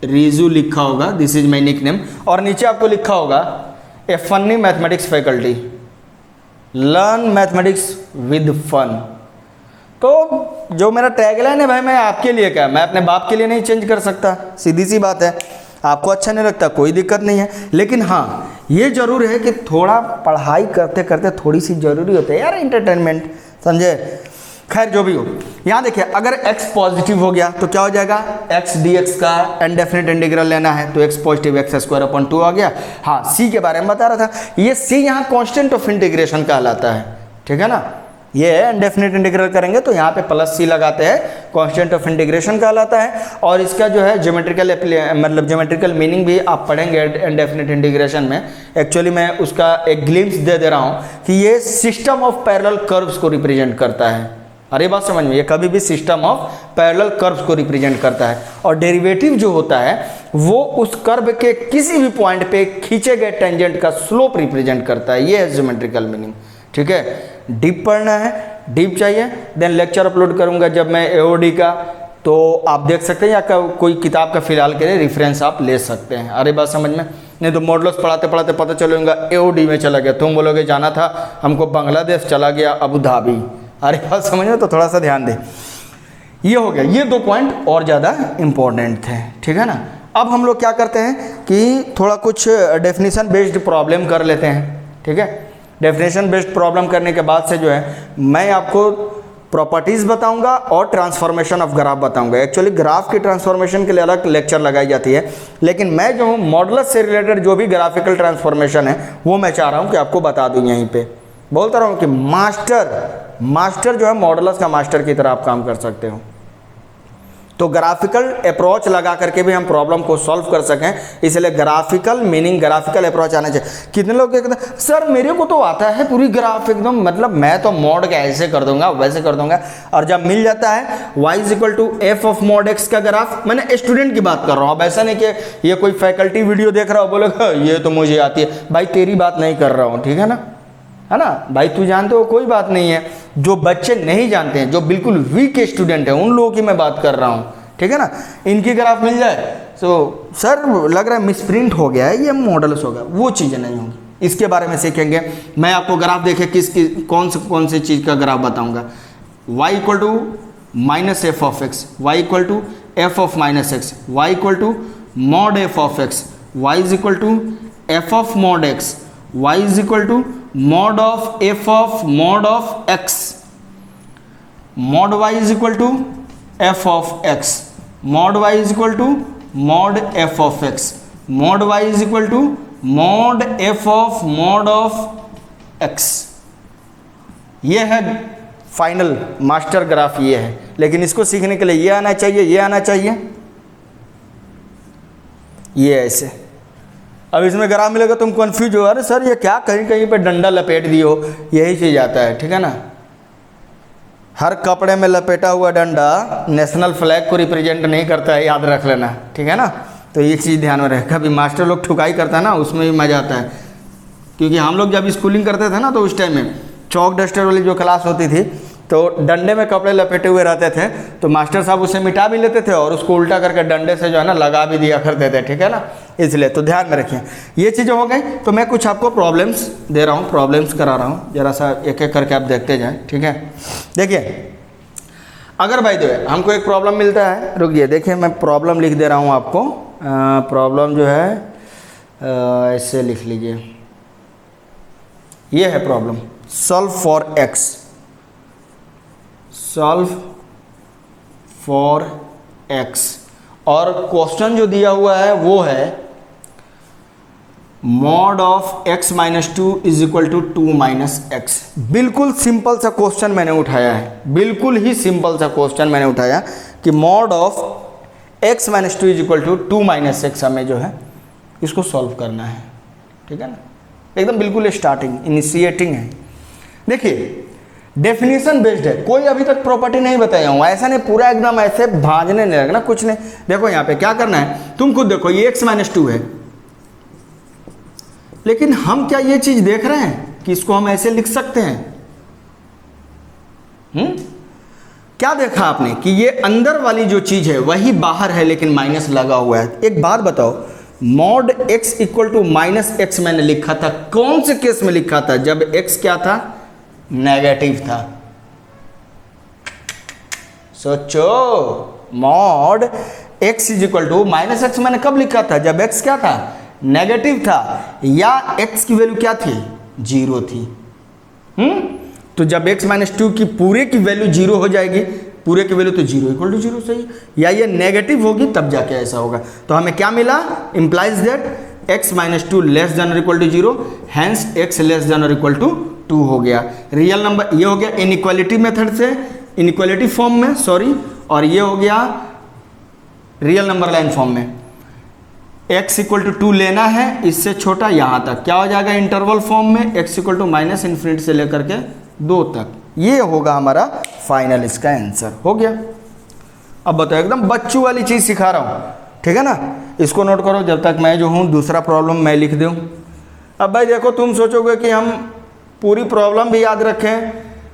Rizu लिखा होगा, this is my nick name. और नीचे आपको लिखा होगा a funny mathematics faculty, learn mathematics with fun. तो जो मेरा टैगलाइन है भाई, मैं आपके लिए क्या, मैं अपने बाप के लिए नहीं चेंज कर सकता, सीधी सी बात है। आपको अच्छा नहीं लगता कोई दिक्कत नहीं है, लेकिन हाँ ये ज़रूर है कि थोड़ा पढ़ाई करते करते थोड़ी सी ज़रूरी होती है यार इंटरटेनमेंट, समझे। खैर जो भी हो, यहाँ देखिए अगर x पॉजिटिव हो गया तो क्या हो जाएगा, x dx का इनडेफिनिट इंटीग्रल लेना है तो x पॉजिटिव x² आ गया। हाँ c के बारे में बता रहा था, ये c यहाँ कांस्टेंट ऑफ इंटीग्रेशन कहलाता है, ठीक है ना। ये इनडेफिनिट इंटीग्रल करेंगे तो यहाँ पे प्लस c लगाते हैं, कांस्टेंट ऑफ इंटीग्रेशन कहलाता है। और इसका जो है ज्योमेट्रिकल मीनिंग भी आप पढ़ेंगे इनडेफिनिट इंटीग्रेशन में। एक्चुअली मैं उसका एक ग्लिम्स दे दे रहा हूँ कि ये सिस्टम ऑफ पैरेलल कर्व्स को रिप्रेजेंट करता है। अरे बात समझ में, ये कभी भी सिस्टम ऑफ पैरेलल कर्व्स को रिप्रेजेंट करता है। और डेरिवेटिव जो होता है वो उस कर्व के किसी भी पॉइंट पे खींचे गए टेंजेंट का स्लोप रिप्रेजेंट करता है। ये है ज्योमेट्रिकल मीनिंग, ठीक है। डीप पढ़ना है, डीप चाहिए, देन लेक्चर अपलोड करूंगा जब मैं एओडी का, तो आप देख सकते हैं, या कोई किताब का फिलहाल के लिए रेफरेंस आप ले सकते हैं। अरे बात समझ में, नहीं तो मॉडल्स पढ़ाते पढ़ाते पता चलेगा एओडी में चला गया, तुम बोलोगे जाना था हमको बांग्लादेश, चला गया अबू धाबी। अरे बात समझ में, तो थोड़ा सा ध्यान दें। ये हो गया, ये 2 पॉइंट और ज़्यादा इंपॉर्टेंट थे, ठीक है ना। अब हम लोग क्या करते हैं कि थोड़ा कुछ डेफिनेशन बेस्ड प्रॉब्लम कर लेते हैं, ठीक है। डेफिनेशन बेस्ड प्रॉब्लम करने के बाद से जो है मैं आपको प्रॉपर्टीज़ बताऊंगा और ट्रांसफॉर्मेशन ऑफ ग्राफ बताऊंगा। एक्चुअली ग्राफ की ट्रांसफॉर्मेशन के लिए अलग लेक्चर लगाई जाती है, लेकिन मैं जो हूँ मॉडुलस से रिलेटेड जो भी ग्राफिकल ट्रांसफॉर्मेशन है वो मैं चाह रहा हूँ कि आपको बता दूँ। यहीं पे बोलता रहा हूँ कि मास्टर जो है मॉडुलस का मास्टर की तरह आप काम कर सकते हो। तो ग्राफिकल अप्रोच लगा करके भी हम प्रॉब्लम को सॉल्व कर सकें, इसलिए ग्राफिकल मीनिंग, ग्राफिकल अप्रोच आना चाहिए। कितने लोग कहते हैं सर मेरे को तो आता है पूरी ग्राफ एकदम, मतलब मैं तो मॉड का ऐसे कर दूंगा वैसे कर दूंगा, और जब मिल जाता है y f of mod x का ग्राफ, मैंने स्टूडेंट की बात कर रहा हूँ। अब ऐसा नहीं कि ये कोई फैकल्टी वीडियो देख रहा हो बोलेगा ये तो मुझे आती है, भाई तेरी बात नहीं कर रहा हूँ, ठीक है ना भाई, तू जानते हो कोई बात नहीं है। जो बच्चे नहीं जानते हैं, जो बिल्कुल वीक स्टूडेंट हैं, उन लोगों की मैं बात कर रहा हूँ, ठीक है ना। इनकी ग्राफ मिल जाए तो सर लग रहा है मिसप्रिंट हो गया है, ये मॉडल्स होगा, वो चीज़ें नहीं होंगी। इसके बारे में सीखेंगे। मैं आपको ग्राफ देखे कौन सी चीज़ का ग्राफ बताऊंगा। y equal to minus F of x, y equal to f of minus x, y equal to mod f of x, y is equal to f of mod x, y is equal to mod of f of mod of x, mod y is equal to f of x, mod y is equal to mod f of x, mod y is equal to mod f of mod of x। ये है फाइनल मास्टर ग्राफ, ये है। लेकिन इसको सीखने के लिए ये आना चाहिए, ये आना चाहिए, ये ऐसे। अब इसमें ग्राफ मिलेगा तुम कंफ्यूज हो, अरे सर ये क्या कहीं कहीं पे डंडा लपेट दिए हो, यही चीज़ आता है, ठीक है ना। हर कपड़े में लपेटा हुआ डंडा नेशनल फ्लैग को रिप्रेजेंट नहीं करता है, याद रख लेना, ठीक है ना। तो ये चीज़ ध्यान में रहे। कभी मास्टर लोग ठुकाई करता है ना, उसमें भी मज़ा आता है, क्योंकि हम लोग जब स्कूलिंग करते थे ना तो उस टाइम में चौक डस्टर वाली जो क्लास होती थी तो डंडे में कपड़े लपेटे हुए रहते थे, तो मास्टर साहब उसे मिटा भी लेते थे और उसको उल्टा करके डंडे से जो है ना लगा भी दिया करते थे, ठीक है ना। इसलिए तो ध्यान में रखिए। ये चीज़ें हो गई, तो मैं कुछ आपको प्रॉब्लम्स दे रहा हूँ, प्रॉब्लम्स करा रहा हूँ, जरा सा एक एक करके आप देखते जाएं, ठीक है। देखिए अगर भाई दो हमको एक प्रॉब्लम मिलता है, रुकिए देखिए मैं प्रॉब्लम लिख दे रहा हूँ आपको। प्रॉब्लम जो है ऐसे लिख लीजिए, ये है problem, solve for x, solve for x, और क्वेश्चन जो दिया हुआ है वो है mod of x minus 2 is equal to 2 minus x. बिल्कुल सिंपल सा क्वेश्चन मैंने उठाया है, बिल्कुल ही सिंपल सा क्वेश्चन मैंने उठाया कि mod of x minus 2 is equal to 2 minus x हमें जो है इसको सॉल्व करना है, ठीक है ना। एकदम बिल्कुल स्टार्टिंग इनिशिएटिंग है। देखिए डेफिनेशन बेस्ड है, कोई अभी तक प्रॉपर्टी नहीं बताया हूँ, ऐसा नहीं पूरा एकदम ऐसे भाजने नहीं लगना, कुछ नहीं। देखो यहाँ पे क्या करना है, तुम खुद देखो ये x माइनस 2 है, लेकिन हम क्या ये चीज देख रहे हैं कि इसको हम ऐसे लिख सकते हैं? क्या देखा आपने कि ये अंदर वाली जो चीज है वही बाहर है लेकिन माइनस लगा हुआ है। एक बात बताओ, mod x equal to minus x मैंने लिखा था, कौन से केस में लिखा था? जब x क्या था? नेगेटिव था। सोचो, mod x is equal to minus x मैंने कब लिखा था, जब x क्या था, नेगेटिव था, या x की वैल्यू क्या थी, 0 थी। तो जब x माइनस टू की पूरे की वैल्यू 0 हो जाएगी, पूरे की वैल्यू तो 0 इक्वल टू 0 सही, या ये नेगेटिव होगी तब जाके ऐसा होगा। तो हमें क्या मिला, implies that x minus two less than और equal to 0, hence x less than और इक्वल टू 2 हो गया। रियल नंबर ये हो गया इनइक्वालिटी मेथड से, इनइक्वालिटी फॉर्म में सॉरी, और ये हो गया रियल नंबर लाइन फॉर्म में। x इक्वल टू 2 लेना है, इससे छोटा यहाँ तक क्या हो जाएगा इंटरवल फॉर्म में, x equal to minus infinity से लेकर के 2 तक। ये होगा हमारा फाइनल इसका आंसर हो गया। अब बताओ, एकदम बच्चों वाली चीज़ सिखा रहा हूँ, ठीक है ना, इसको नोट करो जब तक मैं जो हूँ दूसरा प्रॉब्लम मैं लिख दूँ। अब भाई देखो, तुम सोचोगे कि हम पूरी प्रॉब्लम भी याद रखें,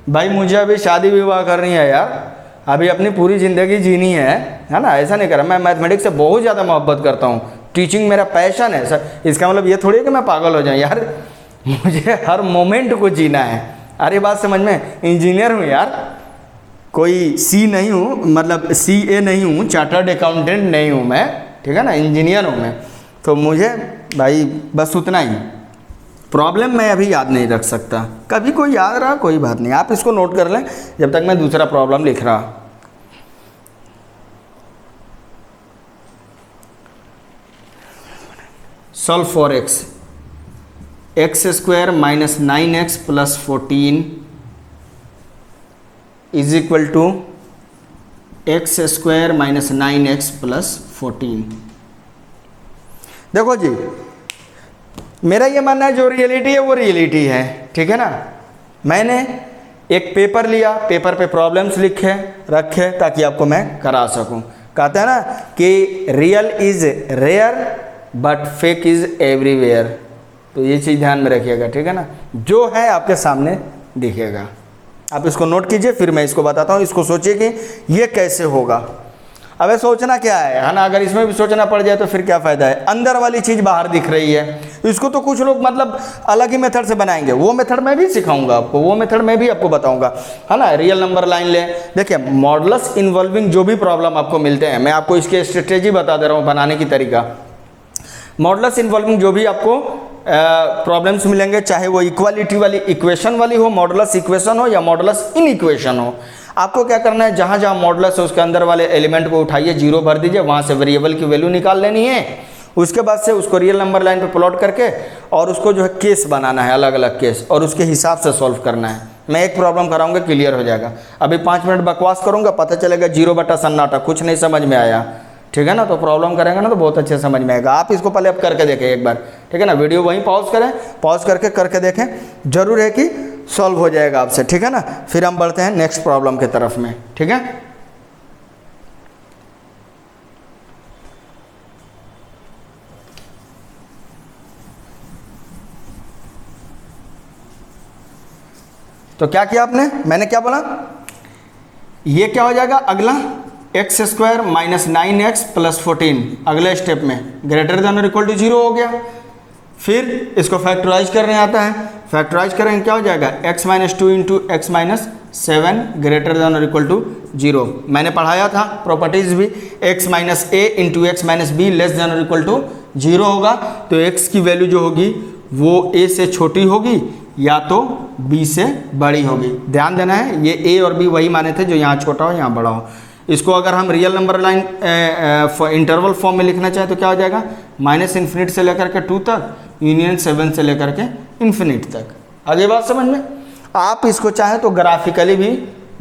भाई मुझे अभी शादी विवाह करनी है यार, अभी अपनी पूरी ज़िंदगी जीनी है ना, ऐसा नहीं करा। मैं मैथमेटिक्स से बहुत ज़्यादा मोहब्बत करता हूँ, टीचिंग मेरा पैशन है सर। इसका मतलब ये थोड़ी है कि मैं पागल हो जाऊँ यार, मुझे हर मोमेंट को जीना है। अरे बात समझ में, इंजीनियर हूँ यार, कोई सी नहीं हूँ, मतलब CA नहीं हूँ, चार्टर्ड अकाउंटेंट नहीं हूँ मैं, ठीक है ना, इंजीनियर हूँ मैं। तो मुझे भाई बस उतना ही, प्रॉब्लम मैं अभी याद नहीं रख सकता, कभी कोई याद रहा कोई बात नहीं, आप इसको नोट कर लें जब तक मैं दूसरा प्रॉब्लम लिख रहा। Solve for x square minus 9x plus 14 is equal to x square minus 9x plus 14। देखो जी, मेरा ये मानना है जो रियलिटी है वो रियलिटी है, ठीक है ना। मैंने एक पेपर लिया, पेपर पे प्रॉब्लम्स लिखे रखे ताकि आपको मैं करा सकूं। कहते हैं ना कि real is rare but fake is everywhere, तो ये चीज़ ध्यान में रखिएगा, ठीक है ना। जो है आपके सामने दिखेगा, आप इसको नोट कीजिए, फिर मैं इसको बताता हूँ। इसको सोचिए कि ये कैसे होगा। अब सोचना क्या है ना, अगर इसमें भी सोचना पड़ जाए तो फिर क्या फ़ायदा है। अंदर वाली चीज़ बाहर दिख रही है, इसको तो कुछ लोग मतलब अलग ही मेथड से बनाएंगे, वो मेथड मैं भी सिखाऊंगा आपको, वो मेथड मैं भी आपको बताऊंगा, है ना। रियल नंबर लाइन ले, देखिए मॉडुलस इन्वॉल्विंग जो भी प्रॉब्लम आपको मिलते हैं, मैं आपको इसके स्ट्रेटेजी बता दे रहा हूँ बनाने की तरीका। मॉडुलस इन्वॉल्विंग जो भी आपको प्रॉब्लम्स मिलेंगे, चाहे वो इक्वालिटी वाली इक्वेशन वाली हो, मॉडुलस इक्वेशन हो या मॉडुलस इन इक्वेशन हो, आपको क्या करना है, जहाँ जहाँ मॉडुलस है उसके अंदर वाले एलिमेंट को उठाइए, 0 भर दीजिए, वहाँ से वेरिएबल की वैल्यू निकाल लेनी है। उसके बाद से उसको रियल नंबर लाइन पे प्लॉट करके और उसको जो है केस बनाना है, अलग अलग केस, और उसके हिसाब से सॉल्व करना है। मैं एक प्रॉब्लम कराऊंगा, क्लियर हो जाएगा। अभी 5 मिनट बकवास करूंगा, पता चलेगा 0 बटा सन्नाटा, कुछ नहीं समझ में आया, ठीक है ना। तो प्रॉब्लम करेंगे ना तो बहुत अच्छे समझ में आएगा। आप इसको पहले अब करके देखें एक बार, ठीक है ना। वीडियो वहीं पॉज करें, पॉज करके देखें, जरूर है कि सॉल्व हो जाएगा आपसे, ठीक है ना। फिर हम बढ़ते हैं नेक्स्ट प्रॉब्लम की तरफ में, ठीक है। तो क्या किया आपने, मैंने क्या बोला, ये क्या हो जाएगा अगला, x square minus 9x plus 14 अगले स्टेप में ग्रेटर देन और इक्वल टू 0 हो गया। फिर इसको फैक्टराइज करने आता है, फैक्टराइज करेंगे क्या हो जाएगा, x minus 2 into x minus 7 greater than और इक्वल टू 0। मैंने पढ़ाया था प्रॉपर्टीज भी, x minus a into x minus be less than और इक्वल टू 0 होगा। तो x की वैल्यू जो होगी वो a से छोटी होगी या तो b से बड़ी होगी। ध्यान देना है, ये a और b वही माने थे जो यहाँ छोटा हो यहाँ बड़ा हो। इसको अगर हम real number line interval form में लिखना चाहें तो क्या हो जाएगा, माइनस इन्फिनिट से लेकर के 2 तक, यूनियन 7 से लेकर के इन्फिनिट तक। आगे बात समझ में। आप इसको चाहें तो ग्राफिकली भी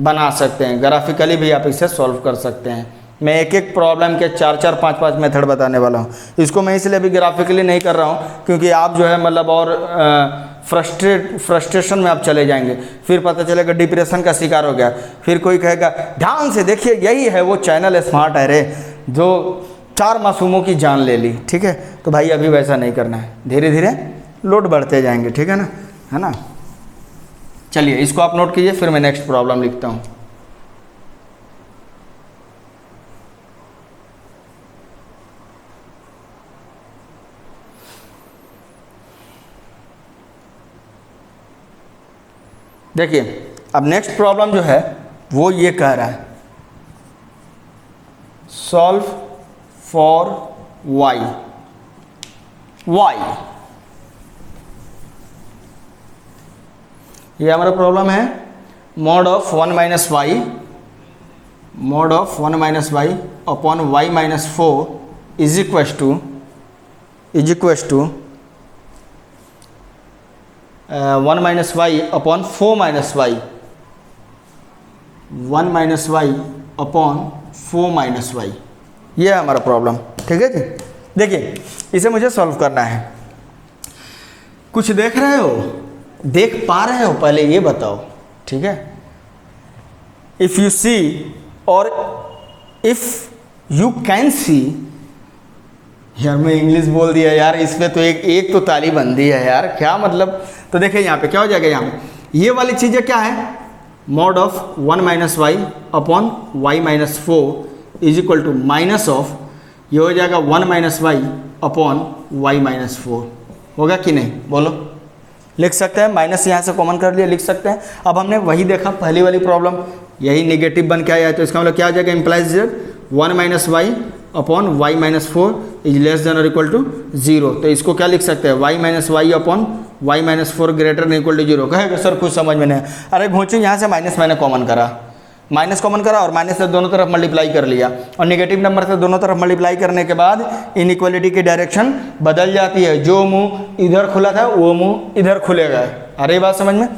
बना सकते हैं, ग्राफिकली भी आप इसे सॉल्व कर सकते हैं। मैं एक एक प्रॉब्लम के 4-4, 5-5 मेथड बताने वाला हूँ। इसको मैं इसलिए भी ग्राफिकली नहीं कर रहा हूँ क्योंकि आप जो है मतलब और फ्रस्ट्रेशन में आप चले जाएंगे, फिर पता चलेगा डिप्रेशन का शिकार हो गया, फिर कोई कहेगा ध्यान से देखिए यही है वो चैनल स्मार्ट है रे जो 4 मासूमों की जान ले ली, ठीक है। तो भाई अभी वैसा नहीं करना है, धीरे धीरे लोड बढ़ते जाएंगे, ठीक है ना, है ना। चलिए इसको आप नोट कीजिए, फिर मैं नेक्स्ट प्रॉब्लम लिखता हूँ। देखिए अब नेक्स्ट प्रॉब्लम जो है वो ये कह रहा है, सॉल्व फॉर वाई, ये हमारा प्रॉब्लम है। Mod of 1 minus y, mod of 1 minus y upon y minus 4 is equal to 1 minus y upon 4 minus y, 1 minus y upon 4 minus y, ये है हमारा प्रॉब्लम। ठीक है जी, देखिए इसे मुझे सॉल्व करना है। कुछ देख रहे हो, देख पा रहे हो, पहले ये बताओ। ठीक है, इफ़ यू सी और इफ़ यू कैन सी, यार मैं इंग्लिश बोल दिया यार, इसमें तो एक तो ताली बंदी है यार, क्या मतलब। तो देखिए यहाँ पे क्या हो जाएगा, यहाँ पे ये वाली चीज़ें क्या है, mod of 1 minus y upon y minus 4 is equal to minus of, ये हो जाएगा 1 minus y upon y minus 4, होगा कि नहीं बोलो। लिख सकते हैं, माइनस यहाँ से कॉमन कर लिया, लिख सकते हैं। अब हमने वही देखा पहली वाली प्रॉब्लम, यही नेगेटिव बन के आया है, तो इसका मतलब क्या हो जाएगा, implies 1 minus y upon y minus 4 is less than और इक्वल टू 0। तो इसको क्या लिख सकते हैं, y minus y upon y minus 4 greater than equal to 0। कहेगा सर कुछ समझ में नहीं, अरे घोंचू यहाँ से माइनस मैंने कॉमन करा, माइनस कॉमन करा और माइनस से दोनों तरफ मल्टीप्लाई कर लिया, और नेगेटिव नंबर से दोनों तरफ मल्टीप्लाई करने के बाद इनइक्वालिटी की डायरेक्शन बदल जाती है, जो मुंह इधर खुला था वो मुंह इधर खुलेगा। अरे बात समझ में।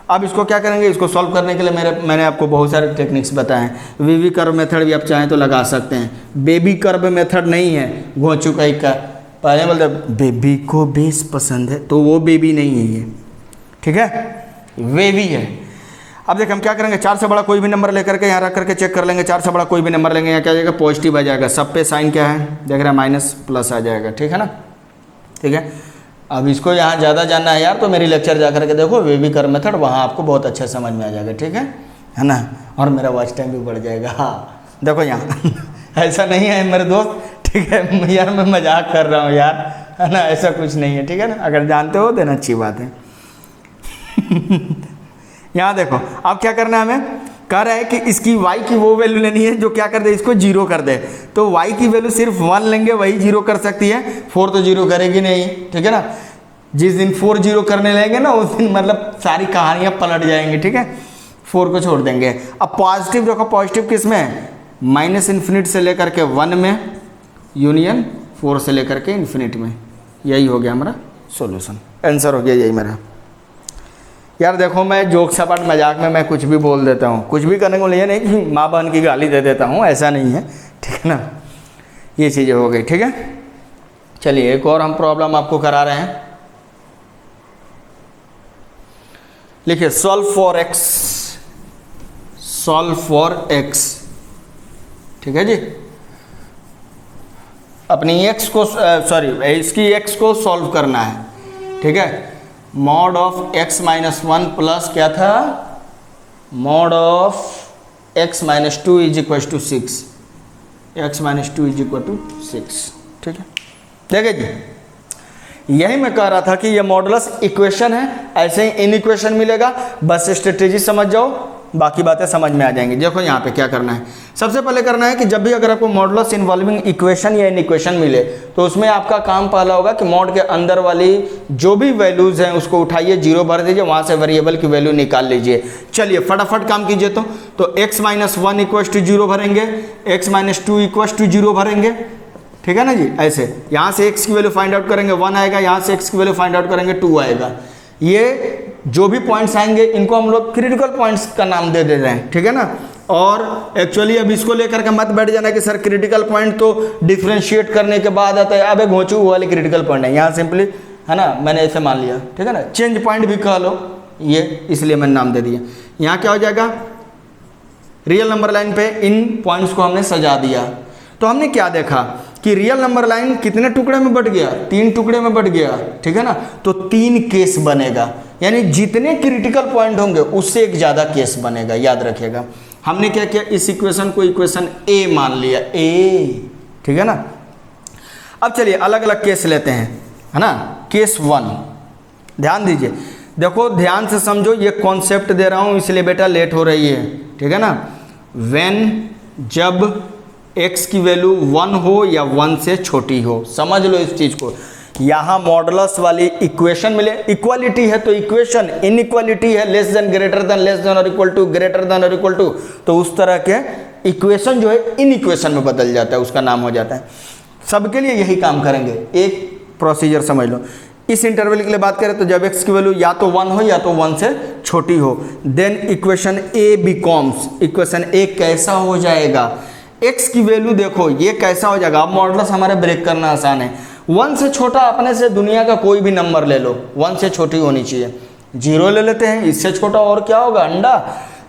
अब इसको क्या करेंगे, इसको सॉल्व करने के लिए मैंने आपको बहुत सारे टेक्निक्स बताए हैं। वीवी कर्व मेथड भी आप चाहें तो लगा सकते हैं, बेबी कर्व मेथड नहीं है घोंचू कहीं का। पहले बोलते बेबी को बेस पसंद है, तो वो बेबी नहीं है ये, ठीक है, वेवी है। अब देखिए हम क्या करेंगे, 4 से बड़ा कोई भी नंबर लेकर के यहाँ रख करके चेक कर लेंगे। 4 से बड़ा कोई भी नंबर लेंगे, यहाँ क्या आ जाएगा, पॉजिटिव आ जाएगा। सब पे साइन क्या है देख रहे हैं, माइनस प्लस आ जाएगा। ठीक है ना, ठीक है। अब इसको यहाँ ज़्यादा जानना है यार, तो मेरी लेक्चर जा करके देखो वेवी कर्व मेथड, वहाँ आपको बहुत अच्छा समझ में आ जाएगा। ठीक है ना, और मेरा वॉच टाइम भी बढ़ जाएगा। हाँ देखो यहाँ ऐसा नहीं है मेरे दोस्त, ठीक है यार, मैं मजाक कर रहा हूँ यार, है ना, ऐसा कुछ नहीं है। ठीक है ना, अगर जानते हो देना अच्छी बात है। यहाँ देखो अब क्या करना है, हमें कह रहा है कि इसकी y की वो वैल्यू लेनी है जो क्या कर दे, इसको 0 कर दे। तो y की वैल्यू सिर्फ 1 लेंगे वही 0 कर सकती है, 4 तो 0 करेगी नहीं। ठीक है ना, जिस दिन 4 0 करने लगेंगे ना उस दिन मतलब सारी कहानियाँ पलट जाएंगी। ठीक है, 4 को छोड़ देंगे। अब पॉजिटिव देखो, पॉजिटिव किस में है, माइनस इन्फिनिट से लेकर के 1 में यूनियन 4 से लेकर के इन्फिनिट में। यही हो गया हमारा सॉल्यूशन, आंसर हो गया यही मेरा। यार देखो मैं जोक सपाट मजाक में मैं कुछ भी बोल देता हूँ, कुछ भी करने को लिए नहीं कि माँ बहन की गाली दे देता हूँ, ऐसा नहीं है। ठीक है ना, ये चीज़ें हो गई। ठीक है, चलिए एक और हम प्रॉब्लम आपको करा रहे हैं। लिखिए solve for x, solve for x. ठीक है जी, अपनी एक्स को इसकी एक्स को सॉल्व करना है। ठीक है, mod of x minus 1 plus क्या था, mod of x minus 2 is equal to 6, x minus 2 is equal to 6। ठीक है, देखिए जी यही मैं कह रहा था कि ये मॉडुलस इक्वेशन है, ऐसे ही इन इक्वेशन मिलेगा। बस स्ट्रेटेजी समझ जाओ, बाकी बातें समझ में आ जाएंगी। देखो यहाँ पे क्या करना है, सबसे पहले करना है कि जब भी अगर आपको मॉडुलस इन्वॉल्विंग इक्वेशन या इन इक्वेशन मिले तो उसमें आपका काम पहला होगा कि मॉड के अंदर वाली जो भी वैल्यूज़ हैं उसको उठाइए, 0 भर दीजिए, वहाँ से वेरिएबल की वैल्यू निकाल लीजिए। चलिए फटाफट काम कीजिए। तो x माइनस 1 इक्वल टू 0 भरेंगे, x माइनस 2 इक्वल टू 0 भरेंगे। ठीक है ना जी, ऐसे यहाँ से x की वैल्यू फाइंड आउट करेंगे 1 आएगा, यहाँ से x की वैल्यू फाइंड आउट करेंगे 2 आएगा। ये जो भी पॉइंट्स आएंगे इनको हम लोग क्रिटिकल पॉइंट्स का नाम दे रहे हैं। ठीक है ना, और एक्चुअली अब इसको लेकर के मत बैठ जाना कि सर क्रिटिकल पॉइंट तो डिफ्रेंशिएट करने के बाद आता है, अबे घोंचू वो वाले क्रिटिकल पॉइंट है, यहाँ सिंपली है ना मैंने ऐसे मान लिया। ठीक है ना, चेंज पॉइंट भी कह लो, ये इसलिए मैंने नाम दे दिया। यहाँ क्या हो जाएगा, रियल नंबर लाइन पे इन पॉइंट्स को हमने सजा दिया। तो हमने क्या देखा कि रियल नंबर लाइन कितने टुकड़े में बट गया, 3 टुकड़े में बट गया। ठीक है ना, तो 3 केस बनेगा, यानी जितने क्रिटिकल पॉइंट होंगे उससे एक ज़्यादा केस बनेगा, याद रखिएगा। हमने क्या किया, इस इक्वेशन को इक्वेशन ए मान लिया, ए। ठीक है ना, अब चलिए अलग अलग केस लेते हैं, है ना। केस 1 ध्यान दीजिए, देखो ध्यान से समझो, ये कॉन्सेप्ट दे रहा हूँ इसलिए बेटा लेट हो रही है। ठीक है ना, व्हेन जब x की वैल्यू 1 हो या 1 से छोटी हो। समझ लो इस चीज़ को। यहाँ मॉडुलस वाली इक्वेशन मिले, इक्वालिटी है तो इक्वेशन, इनइक्वालिटी है less than greater than less than और इक्वल टू ग्रेटर देन और इक्वल टू, तो उस तरह के इक्वेशन जो है इन इक्वेशन में बदल जाता है, उसका नाम हो जाता है। सबके लिए यही काम करेंगे, एक प्रोसीजर समझ लो। इस इंटरवल के लिए बात करें तो जब x की वैल्यू या तो 1 हो या तो 1 से छोटी हो, देन इक्वेशन ए बिकॉम्स, इक्वेशन ए कैसा हो जाएगा, x की वैल्यू देखो ये कैसा हो जाएगा। अब मॉडुलस हमारे ब्रेक करना आसान है। 1 से छोटा अपने से दुनिया का कोई भी नंबर ले लो, 1 से छोटी होनी चाहिए। 0 ले लेते हैं, इससे छोटा और क्या होगा, अंडा।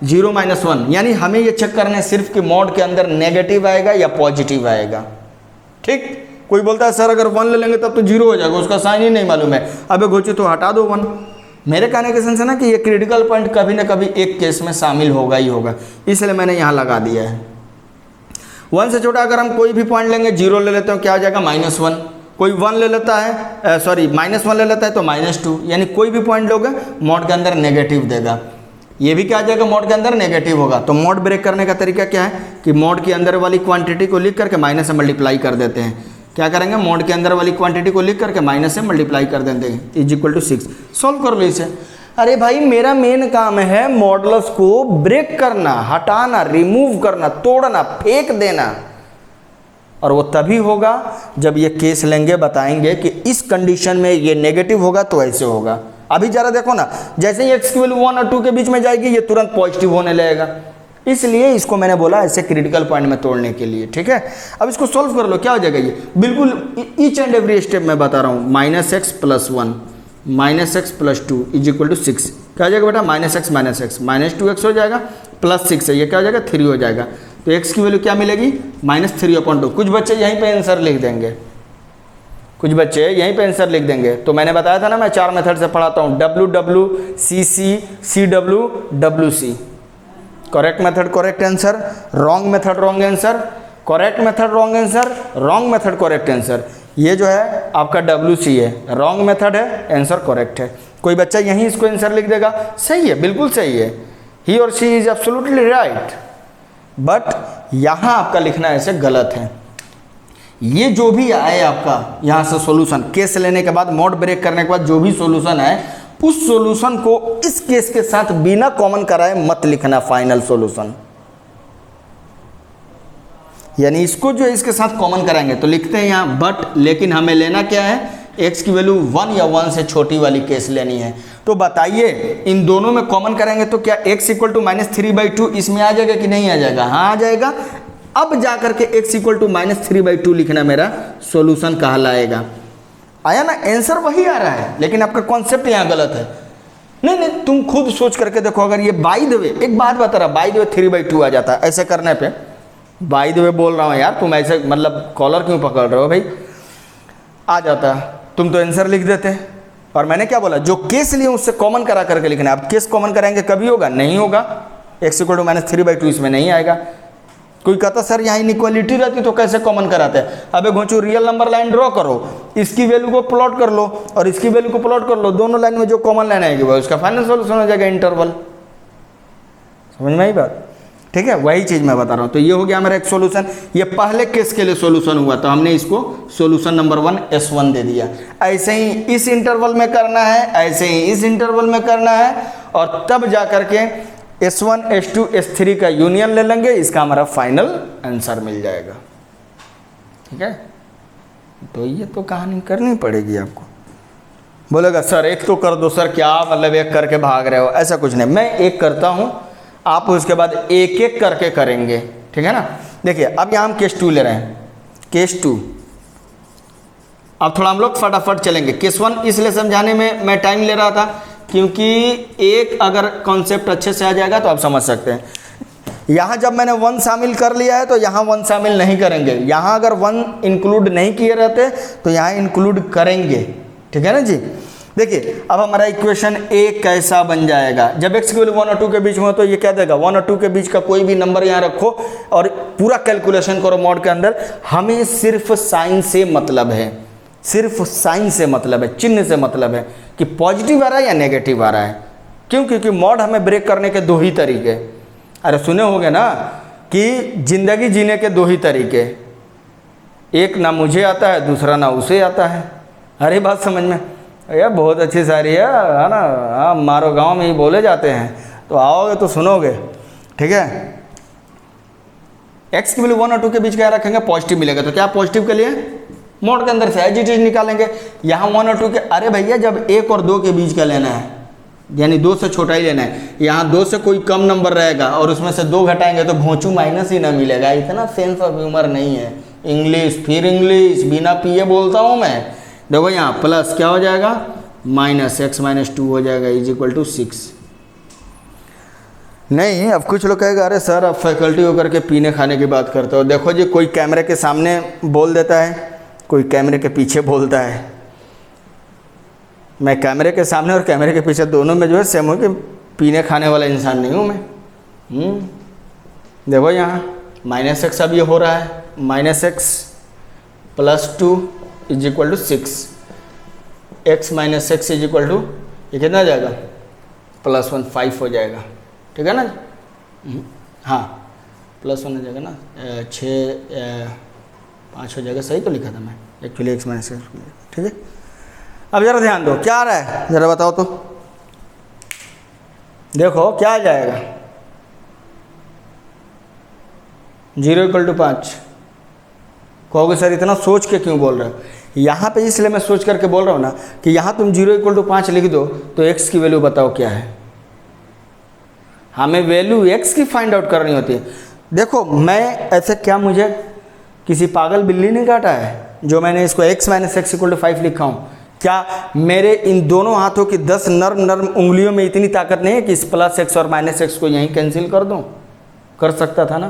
0 - 1, यानी हमें ये चेक करना है सिर्फ कि मॉड के अंदर नेगेटिव आएगा या पॉजिटिव आएगा। ठीक, कोई बोलता है सर अगर 1 ले लेंगे तब तो 0 हो जाएगा, उसका साइन ही नहीं मालूम है। अबे घोची तो हटा दो 1। मेरे कहने के सेंस है ना कि ये क्रिटिकल पॉइंट कभी ना कभी एक केस में शामिल होगा ही होगा, इसलिए मैंने यहाँ लगा दिया है। 1 से छोटा अगर हम कोई भी पॉइंट लेंगे, 0 ले लेते हो क्या हो जाएगा, -1। कोई 1 ले लेता है, सॉरी -1 ले लेता है तो -2, यानी कोई भी पॉइंट लोगे मॉड के अंदर नेगेटिव देगा। ये भी क्या आ जाएगा, मॉड के अंदर नेगेटिव होगा। तो मॉड ब्रेक करने का तरीका क्या है कि मॉड के अंदर वाली क्वांटिटी को लिख करके माइनस से मल्टीप्लाई कर देते हैं। क्या करेंगे, मॉड के अंदर वाली क्वांटिटी को लिख करके माइनस से मल्टीप्लाई कर देते हैं, = 6। सॉल्व कर लो इसे। अरे भाई मेरा मेन काम है मॉडुलस को ब्रेक करना, हटाना, रिमूव करना, तोड़ना, फेंक देना, और वो तभी होगा जब ये केस लेंगे, बताएंगे कि इस कंडीशन में ये नेगेटिव होगा तो ऐसे होगा। अभी जरा देखो ना, जैसे ही x की वैल्यू 1 और 2 के बीच में जाएगी ये तुरंत पॉजिटिव होने लगेगा, इसलिए इसको मैंने बोला ऐसे क्रिटिकल पॉइंट में तोड़ने के लिए। ठीक है, अब इसको सॉल्व कर लो, क्या हो जाएगा ये बिल्कुल ईच एंड एवरी स्टेप मैं बता रहा हूँ। -x + 1 -x + 2 = 6। क्या हो जाएगा बेटा, -x -2x हो जाएगा, +6 है, ये क्या हो जाएगा, 3 हो जाएगा। तो x की वैल्यू क्या मिलेगी, -3/2। कुछ बच्चे यहीं पे आंसर लिख देंगे, कुछ बच्चे यहीं पे आंसर लिख देंगे। तो मैंने बताया था ना मैं 4 मेथड से पढ़ाता हूँ, WW CC CW WC। Correct method correct answer, wrong method wrong answer, correct method wrong answer, wrong method correct answer. ये जो है आपका WC है, रॉन्ग मेथड है, आंसर करेक्ट है। कोई बच्चा यहीं इसको आंसर लिख देगा, सही है, बिल्कुल सही है, ही और she is absolutely right. But यहाँ आपका लिखना ऐसे गलत है। ये जो भी आए आपका यहाँ से सॉल्यूशन, केस लेने के बाद, मॉड ब्रेक करने के बाद जो भी सॉल्यूशन है, उस सॉल्यूशन को इस केस के साथ बिना कॉमन कराए मत लिखना फाइनल सॉल्यूशन। यानी इसको जो इसके साथ कॉमन कराएंगे तो लिखते हैं यहाँ बट, लेकिन हमें लेना क्या है, x की वैल्यू 1 या 1 से छोटी वाली केस लेनी है। तो बताइए इन दोनों में कॉमन करेंगे तो क्या x = -3/2 इसमें आ जाएगा कि नहीं आ जाएगा, हाँ आ जाएगा। अब जाकर के x = -3/2 लिखना मेरा सॉल्यूशन कहलाएगा। आया ना, आंसर वही आ रहा है, लेकिन आपका कॉन्सेप्ट यहाँ गलत है। नहीं, तुम खुद सोच करके देखो, अगर ये बाय द वे, एक बात बता रहा, बाय द वे 3/2 आ जाता है ऐसे करने पे, बाय द वे बोल रहा हूँ यार, तुम ऐसे मतलब कॉलर क्यों पकड़ रहे हो भाई, आ जाता, तुम तो आंसर लिख देते। और मैंने क्या बोला, जो केस लिए उससे कॉमन करा करके लिखना है। अब केस कॉमन कराएंगे कभी होगा, नहीं होगा, x = -3/2 इसमें नहीं आएगा। कोई कहता सर यहाँ इनइक्वालिटी रहती तो कैसे कॉमन कराते हैं। अबे घोंचू, रियल नंबर लाइन ड्रॉ करो, इसकी वैल्यू को प्लॉट कर लो और इसकी वैल्यू को प्लॉट कर लो, दोनों लाइन में जो कॉमन लाइन आएगी वो उसका फाइनल सॉल्यूशन हो जाएगा, इंटरवल। समझ में आई बात, ठीक है, वही चीज़ मैं बता रहा हूँ। तो ये हो गया हमारा एक सॉल्यूशन। ये पहले केस के लिए सॉल्यूशन हुआ तो हमने इसको सॉल्यूशन नंबर 1 S1 दे दिया। ऐसे ही इस इंटरवल में करना है, ऐसे ही इस इंटरवल में करना है, और तब जा करके S1 S2 S3 का यूनियन ले लेंगे, इसका हमारा फाइनल आंसर मिल जाएगा। ठीक है, तो ये तो कहानी करनी पड़ेगी आपको। बोलेगा सर एक तो कर दो सर, क्या मतलब एक करके भाग रहे हो, ऐसा कुछ नहीं, मैं एक करता हूँ, आप उसके बाद एक एक करके करेंगे। ठीक है ना, देखिए अब यहाँ हम केस 2 ले रहे हैं, केस 2। अब थोड़ा हम लोग फटाफट चलेंगे। केस 1 इसलिए समझाने में मैं टाइम ले रहा था क्योंकि एक अगर कॉन्सेप्ट अच्छे से आ जाएगा तो आप समझ सकते हैं। यहाँ जब मैंने 1 शामिल कर लिया है तो यहाँ 1 शामिल नहीं करेंगे, यहाँ अगर 1 इंक्लूड नहीं किए रहते तो यहाँ इंक्लूड करेंगे। ठीक है ना जी। देखिए अब हमारा इक्वेशन ए कैसा बन जाएगा, जब x की वैल्यू 1 और 2 के बीच में हो तो ये क्या देगा, 1 और 2 के बीच का कोई भी नंबर यहाँ रखो और पूरा कैलकुलेशन करो मॉड के अंदर। हमें सिर्फ साइन से मतलब है, सिर्फ साइन से मतलब है, चिन्ह से मतलब है कि पॉजिटिव आ रहा है या नेगेटिव आ रहा है। क्यों, क्योंकि मॉड हमें ब्रेक करने के 2 ही तरीके, अरे सुने होंगे ना, कि ज़िंदगी जीने के दो ही तरीके, एक ना मुझे आता है, दूसरा ना उसे आता है। अरे बात समझ में, यार बहुत अच्छी शायरी है ना। हाँ, मारो गांव में ही बोले जाते हैं, तो आओगे तो सुनोगे। ठीक है, एक्स की वैल्यू 1 और 2 के बीच क्या रखेंगे, पॉजिटिव मिलेगा। तो क्या पॉजिटिव के लिए मोड के अंदर से एज इट इज निकालेंगे। यहाँ 1 और 2 के, अरे भैया जब 1 और 2 के बीच का लेना है, यानी 2 से छोटा ही लेना है। यहाँ 2 से कोई कम नंबर रहेगा और उसमें से 2 घटाएंगे तो घोंचू माइनस ही ना मिलेगा। इतना सेंस ऑफ ह्यूमर नहीं है। इंग्लिश फिर इंग्लिश, बिना पिए बोलता हूँ मैं। देखो यहाँ प्लस क्या हो जाएगा, माइनस x - 2 हो जाएगा इज इक्वल टू 6। नहीं, अब कुछ लोग कहेगा अरे सर अब फैकल्टी होकर के पीने खाने की बात करते हो। देखो जी, कोई कैमरे के सामने बोल देता है, कोई कैमरे के पीछे बोलता है। मैं कैमरे के सामने और कैमरे के पीछे दोनों में जो है सेम हो कि पीने खाने वाला इंसान नहीं हूँ मैं। देखो यहाँ -x अब ये हो रहा है, -x + 2 is equal to 6, x - x is equal to ये कितना आ जाएगा, +1 5 हो जाएगा। ठीक है ना। हाँ, +1 हो जाएगा ना, 6 5 हो जाएगा। सही तो लिखा था मैं एक्चुअली, x - x। ठीक है, अब ज़रा ध्यान दो क्या आ रहा है, ज़रा बताओ तो। देखो क्या आ जाएगा, 0 = 5। कहोगे सर इतना सोच के क्यों बोल रहे हो। यहाँ पे इसलिए मैं सोच करके बोल रहा हूँ ना कि यहाँ तुम 0 = 5 लिख दो तो x की वैल्यू बताओ क्या है। हमें वैल्यू x की फाइंड आउट करनी होती है। देखो मैं ऐसे, क्या मुझे किसी पागल बिल्ली ने काटा है जो मैंने इसको x - x = 5 लिखा हूँ। क्या मेरे इन दोनों हाथों की 10 नर्म उंगलियों में इतनी ताकत नहीं है कि इस +x और -x को यहीं कैंसिल कर दूँ। कर सकता था ना,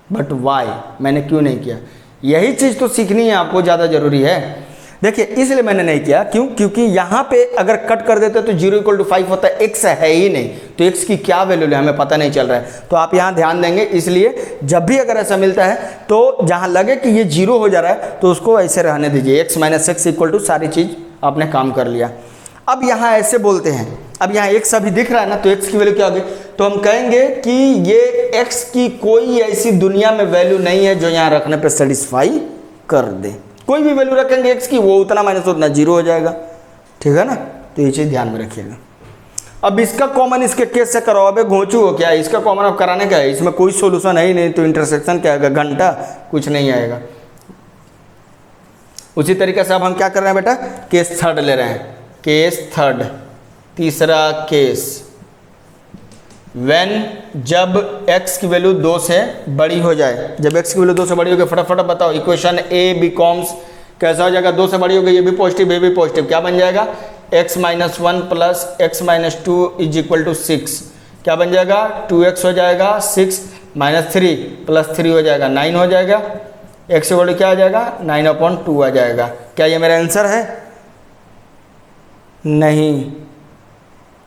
बट वाई, मैंने क्यों नहीं किया। यही चीज़ तो सीखनी है आपको, ज़्यादा ज़रूरी है। देखिए इसलिए मैंने नहीं किया, क्यों, क्योंकि यहाँ पे अगर कट कर देते तो 0 = 5 होता है, x है ही नहीं, तो x की क्या वैल्यू है हमें पता नहीं चल रहा है। तो आप यहाँ ध्यान देंगे, इसलिए जब भी अगर ऐसा मिलता है तो जहाँ लगे कि ये 0 हो जा रहा है तो उसको ऐसे रहने दीजिए, x - x इक्वल टू सारी चीज़ आपने काम कर लिया। अब यहाँ ऐसे बोलते हैं, अब यहाँ x अभी दिख रहा है ना, तो x की वैल्यू क्या होगी, तो हम कहेंगे कि ये x की कोई ऐसी दुनिया में वैल्यू नहीं है जो यहाँ रखने पे सेटिस्फाई कर दे। कोई भी वैल्यू रखेंगे x की, वो उतना माइनस उतना 0 हो जाएगा। ठीक है ना, तो ये चीज़ ध्यान में रखिएगा। अब इसका कॉमन इसके केस से करो। अबे घोंचू हो क्या, इसका कॉमन अब कराने का है, इसमें कोई सोल्यूशन है ही नहीं, तो इंटरसेक्शन क्या आएगा, घंटा, कुछ नहीं आएगा। उसी तरीके से अब हम क्या कर रहे हैं बेटा, केस थर्ड ले रहे हैं। केस थर्ड, तीसरा केस, व्हेन जब x की वैल्यू 2 से बड़ी हो जाए। जब x की वैल्यू 2 से बड़ी हो गई, फटाफट बताओ, इक्वेशन a बिकॉम्स कैसा हो जाएगा, 2 से बड़ी हो गई, ये भी पॉजिटिव ये भी पॉजिटिव, क्या बन जाएगा, x - 1 + x - 2 is equal to 6। क्या बन जाएगा, 2x हो जाएगा, 6 - 3 + 3 हो जाएगा, 9 हो जाएगा। x से बड़ी क्या आ जाएगा, 9/2 आ जाएगा। क्या ये मेरा आंसर है, नहीं,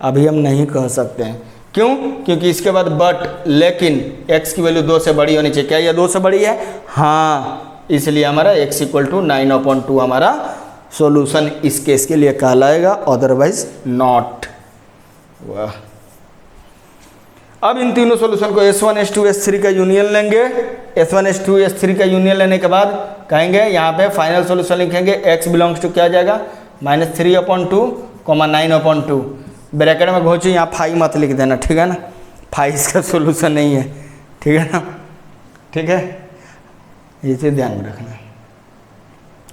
अभी हम नहीं कह सकते हैं। क्यों, क्योंकि इसके बाद बट, लेकिन x की वैल्यू 2 से बड़ी होनी चाहिए। क्या ये 2 से बड़ी है, हाँ, इसलिए हमारा x = 9/2 हमारा सॉल्यूशन इस केस के लिए कहलाएगा, अदरवाइज नॉट। वाह। अब इन तीनों सॉल्यूशन को S1 S2 S3 का यूनियन लेंगे। S1 S2 S3 का यूनियन लेने के बाद कहेंगे यहाँ पे फाइनल सॉल्यूशन लिखेंगे, x बिलोंग्स टू क्या आ जाएगा, -3/2, 9/2। ब्रैकेट में घोंचू, यहाँ फाई मत लिख देना, ठीक है ना, फाई इसका सोल्यूशन नहीं है। ठीक है ना, ठीक है, ये चीज़ ध्यान में रखना।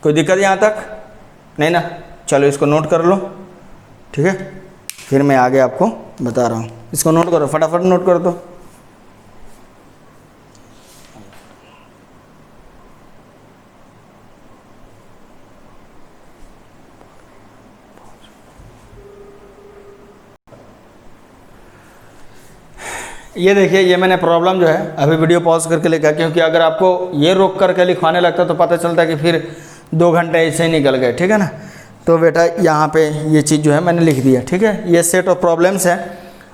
कोई दिक्कत यहाँ तक नहीं ना, चलो इसको नोट कर लो। ठीक है, फिर मैं आगे आपको बता रहा हूँ। इसको नोट करो, फटाफट नोट कर दो। ये देखिए, ये मैंने प्रॉब्लम जो है अभी वीडियो पॉज करके लिखा, क्योंकि अगर आपको ये रोक करके लिखवाने लगता तो पता चलता कि फिर 2 घंटे ऐसे ही निकल गए। ठीक है ना, तो बेटा यहाँ पे ये चीज़ जो है मैंने लिख दिया। ठीक है, ये सेट ऑफ प्रॉब्लम्स हैं,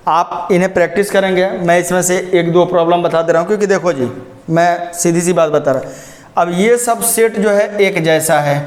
आप इन्हें प्रैक्टिस करेंगे। मैं इसमें से 1-2 प्रॉब्लम बता दे रहा हूँ, क्योंकि देखो जी मैं सीधी सी बात बता रहा। अब ये सब सेट जो है एक जैसा है,